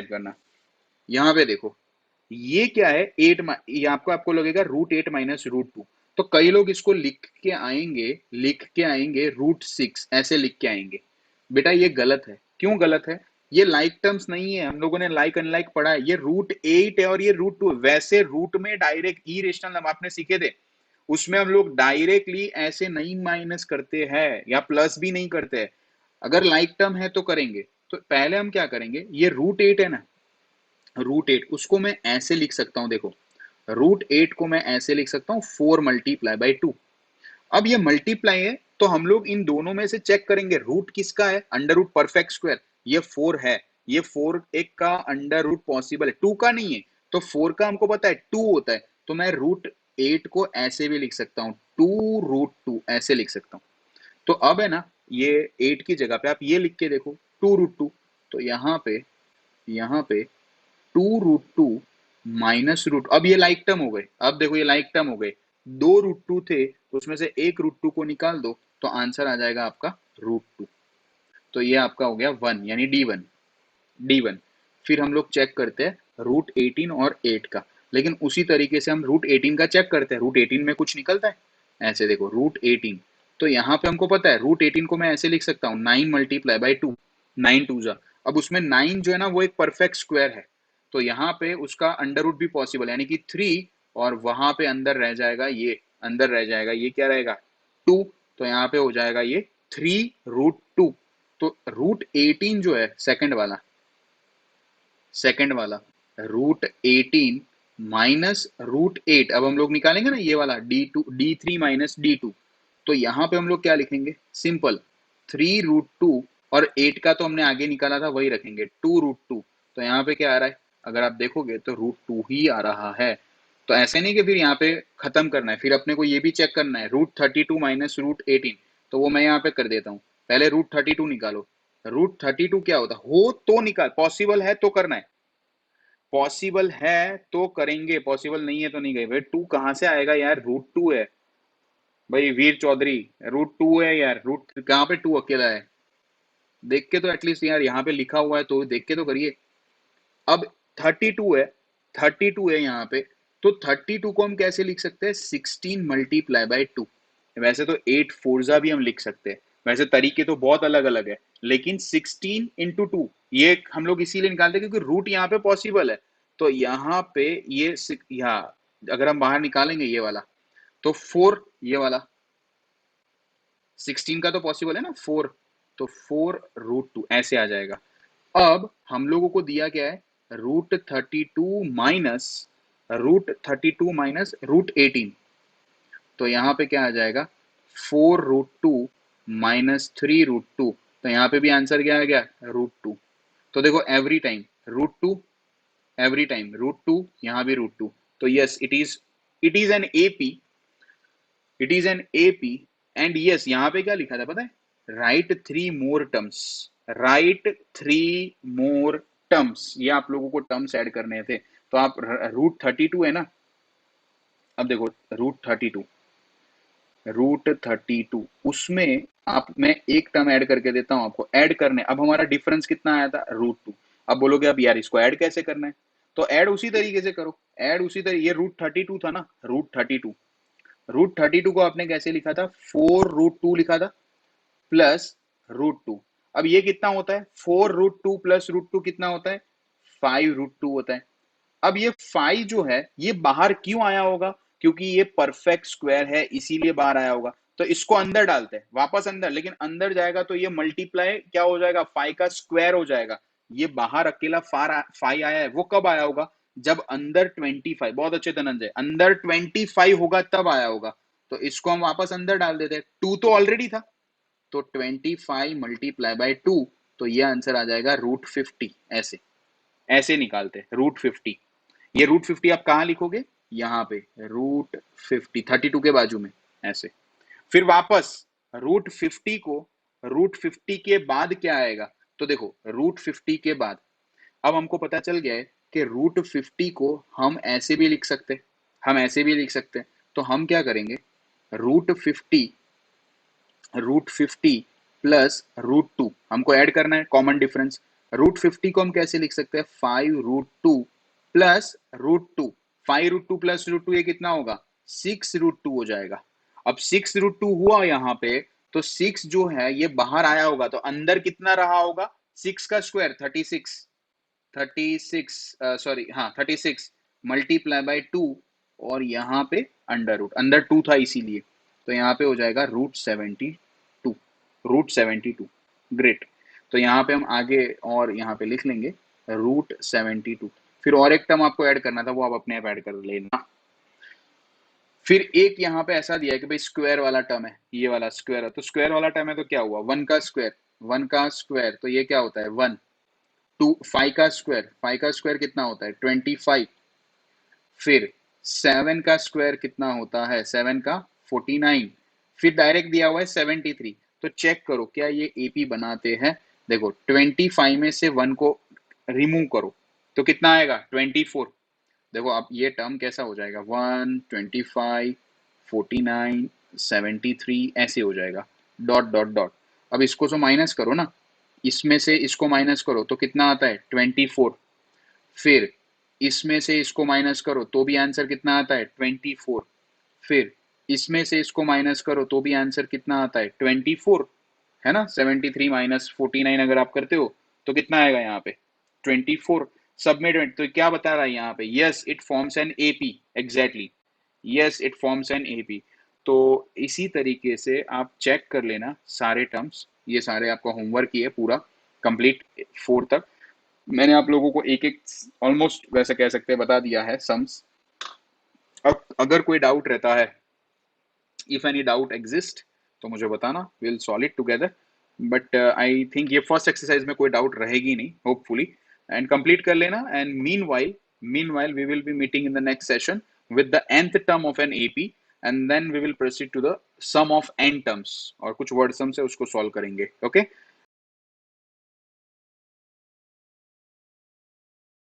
करना। यहाँ पे देखो ये क्या है, ये आपको लगेगा √8 माइनस √2, तो कई लोग इसको लिख के आएंगे √6, ऐसे लिख के आएंगे, बेटा ये गलत है। क्यों गलत है, ये लाइक टर्म्स नहीं है, हम लोगों ने लाइक अनलाइक पढ़ा है, ये √8 है और ये √2, वैसे रूट में डायरेक्ट ई रेशनल नंबर आपने सीखे थे, उसमें हम लोग डायरेक्टली ऐसे नहीं माइनस करते हैं या प्लस भी नहीं करते हैं, अगर लाइक टर्म है तो करेंगे। तो पहले हम क्या करेंगे, ये √8 है ना, √8 उसको मैं ऐसे लिख सकता हूं, देखो √8 को मैं ऐसे लिख सकता हूं 4 × 2। अब ये मल्टीप्लाई है, तो हम लोग इन दोनों में से चेक करेंगे रूट किसका है, अंडर रूट परफेक्ट स्क्वायर, ये 4 है, ये 4 एक का अंडर रूट पॉसिबल है, 2 का नहीं है, तो 4 का हमको पता है 2 होता है, तो मैं √8 को ऐसे भी लिख सकता हूँ, 2√2 ऐसे लिख सकता हूँ। तो अब है ना, ये 8 की जगह पे आप ये लिख के देखो 2√2, तो यहाँ पे 2√2 माइनस रूट, अब ये लाइक टर्म हो गए, अब देखो ये लाइक टर्म हो गए, 2√2 थे तो उसमें से एक √2 को निकाल दो, तो आंसर आ जाएगा आपका √2, तो ये आपका हो गया 1, यानी D1। फिर हम लोग चेक करते हैं √18 और 8 का, लेकिन उसी तरीके से हम रूट 18 का चेक करते हैं, रूट 18 में कुछ निकलता है, ऐसे देखो रूट 18, तो यहाँ पे हमको पता है रूट 18 को मैं ऐसे लिख सकता हूँ 9 मल्टीप्लाई बाई 2, 9 टू जा, अब उसमें 9 जो है ना वो एक परफेक्ट स्क्वायर है, तो यहाँ पे उसका अंडर रूट भी पॉसिबल है, यानी कि 3, और वहां पे अंदर रह जाएगा ये, अंदर रह जाएगा ये, क्या रहेगा 2, तो यहाँ पे हो जाएगा ये 3√2, तो रूट 18 जो है सेकंड वाला रूट 18 माइनस रूट 8, अब हम लोग निकालेंगे ना ये वाला D3 माइनस D2, तो यहाँ पे हम लोग क्या लिखेंगे, सिंपल 3√2, और 8 का तो हमने आगे निकाला था वही रखेंगे 2√2, तो यहाँ पे क्या आ रहा है, अगर आप देखोगे तो √2 ही आ रहा है। तो ऐसे नहीं कि फिर यहाँ पे खत्म करना है, फिर अपने को ये भी चेक करना है √32 माइनस √18, तो वो मैं यहाँ पे कर देता हूँ, पहले √32 निकालो, √32 क्या होता हो तो निकाल, पॉसिबल है तो करना है, पॉसिबल है तो करेंगे, पॉसिबल नहीं है तो नहीं गए भाई, 2 कहाँ से आएगा यार, √2 है भाई वीर चौधरी, √2 है यार, रूट कहाँ पे 2 अकेला है, देख के तो एटलीस्ट यार यहाँ पे लिखा हुआ है तो देख के तो करिए। अब 32 है, 32 है यहाँ पे, तो 32 को हम कैसे लिख सकते हैं, 16 मल्टीप्लाई बाई 2, वैसे तो 8 फोर्जा भी हम लिख सकते हैं, वैसे तरीके तो बहुत अलग अलग है, लेकिन 16 इंटू 2 ये हम लोग इसीलिए निकालते हैं क्योंकि रूट यहाँ पे पॉसिबल है, तो यहाँ पे ये यहाँ अगर हम बाहर निकालेंगे ये वाला, तो 4, ये वाला 16 का तो पॉसिबल है ना 4, तो 4√2 ऐसे आ जाएगा। अब हम लोगों को दिया क्या है, √32 माइनस √18, तो यहाँ पे क्या आ जाएगा 4√2 माइनस 3√2, तो यहाँ पे भी आंसर क्या आ गया √2, तो देखो √2 एवरी टाइम √2, यहाँ भी √2, तो yes it is an AP, it is an AP, and yes यहाँ पे क्या लिखा था पता है, राइट 3 मोर टर्म्स, ये आप लोगों को टर्म्स ऐड करने थे, तो आप √32 है ना, अब देखो √32 उसमें आप, मैं एक टर्म ऐड करके देता हूं आपको, ऐड करने, अब हमारा डिफरेंस कितना आया था √2, अब बोलोगे अब यार इसको ऐड कैसे करना है, तो ऐड उसी तरीके से करो, ऐड उसी तरीके, ये √32 था ना, √32 को आपने कैसे लिखा था, 4√2 लिखा था प्लस √2, अब ये कितना होता है, 4√2 प्लस √2 कितना होता है, 5√2 होता है। अब ये 5 जो है ये बाहर क्यों आया होगा, क्योंकि ये परफेक्ट स्क्वायर है इसीलिए बाहर आया होगा, तो इसको अंदर डालते हैं वापस अंदर, लेकिन अंदर जाएगा तो ये मल्टीप्लाई क्या हो जाएगा, 5 का स्क्वायर हो जाएगा, ये बाहर अकेला 5 आया है, वो कब आया होगा, जब अंदर 25, बहुत अच्छे धनंजय, अंदर 25 होगा तब आया होगा, तो इसको हम वापस अंदर डाल देते हैं, 2 तो ऑलरेडी था, तो 25 मल्टीप्लाई बाई 2, तो ये आंसर आ जाएगा √50, ऐसे ऐसे निकालते √50, ये √50 आप कहाँ लिखोगे, यहाँ पे √50 32 के बाजू में ऐसे, फिर वापस √50 के बाद क्या आएगा, तो देखो √50 के बाद अब हमको पता चल गया है कि √50 को हम ऐसे भी लिख सकते हैं, हम ऐसे भी लिख सकते हैं, तो हम क्या करेंगे, √50 √50 प्लस √2 हमको ऐड करना है, कॉमन डिफरेंस, √50 को हम कैसे लिख सकते हैं, 5√2 प्लस √2, 5√2 प्लस √2 ये कितना होगा, 6√2 हो जाएगा। अब 6√2 हुआ यहाँ पे, तो 6 जो है ये बाहर आया होगा, तो अंदर कितना रहा होगा, 6 का स्क्वायर 36, 36 सॉरी हाँ 36 मल्टीप्लाई बाई 2, और यहाँ पे अंडर रूट, अंदर 2 था इसीलिए, तो यहाँ पे हो जाएगा √72, ग्रेट, तो यहाँ पे हम आगे और यहाँ पे लिख लेंगे √72, फिर और एक टर्म आपको ऐड करना था वो आप अपने आप ऐड कर लेना, फिर एक यहाँ पे ऐसा दिया है कि भाई स्क्वायर वाला टर्म है, ये वाला स्क्वायर है, तो स्क्वायर वाला टर्म है तो क्या हुआ, 1 का स्क्वायर तो ये क्या होता है 1, 5 का स्क्वायर कितना होता है 25, फिर 7 का स्क्वायर कितना होता है, 7 का 49, फिर डायरेक्ट दिया हुआ है 73, तो चेक करो क्या ये एपी बनाते हैं, देखो 25 में से 1 को रिमूव करो तो कितना आएगा 24, देखो अब ये टर्म कैसा हो जाएगा 1 25 49 73 ऐसे हो जाएगा, डॉट डॉट डॉट, अब इसको तो माइनस करो ना, इसमें से इसको माइनस करो तो कितना आता है 24, फिर इसमें से इसको माइनस करो तो भी आंसर कितना आता है 24। फिर इसमें से इसको माइनस करो तो भी आंसर कितना आता है 24, है ना। 73 माइनस 49 अगर आप करते हो तो कितना आएगा यहाँ पे 24। सब में 20, तो क्या बता रहा है यहाँ पे, yes it forms an AP, exactly, yes it forms an AP. तो इसी तरीके से आप चेक कर लेना सारे टर्म्स, ये सारे आपका होमवर्क ही है पूरा कंप्लीट 4 तक। मैंने आप लोगों को एक एक ऑलमोस्ट वैसे कह सकते हैं बता दिया है सम्स। अब अगर कोई डाउट रहता है, इफ एनी डाउट एग्जिस्ट, तो मुझे बताना, will solve it together. But I think ये फर्स्ट एक्सरसाइज में कोई डाउट रहेगी नहीं होपफुली, एंड कंप्लीट कर लेना। And meanwhile we will be meeting in the next session with the nth term of an AP, and then we will proceed to the sum of n terms, और कुछ word sums है उसको solve करेंगे। Okay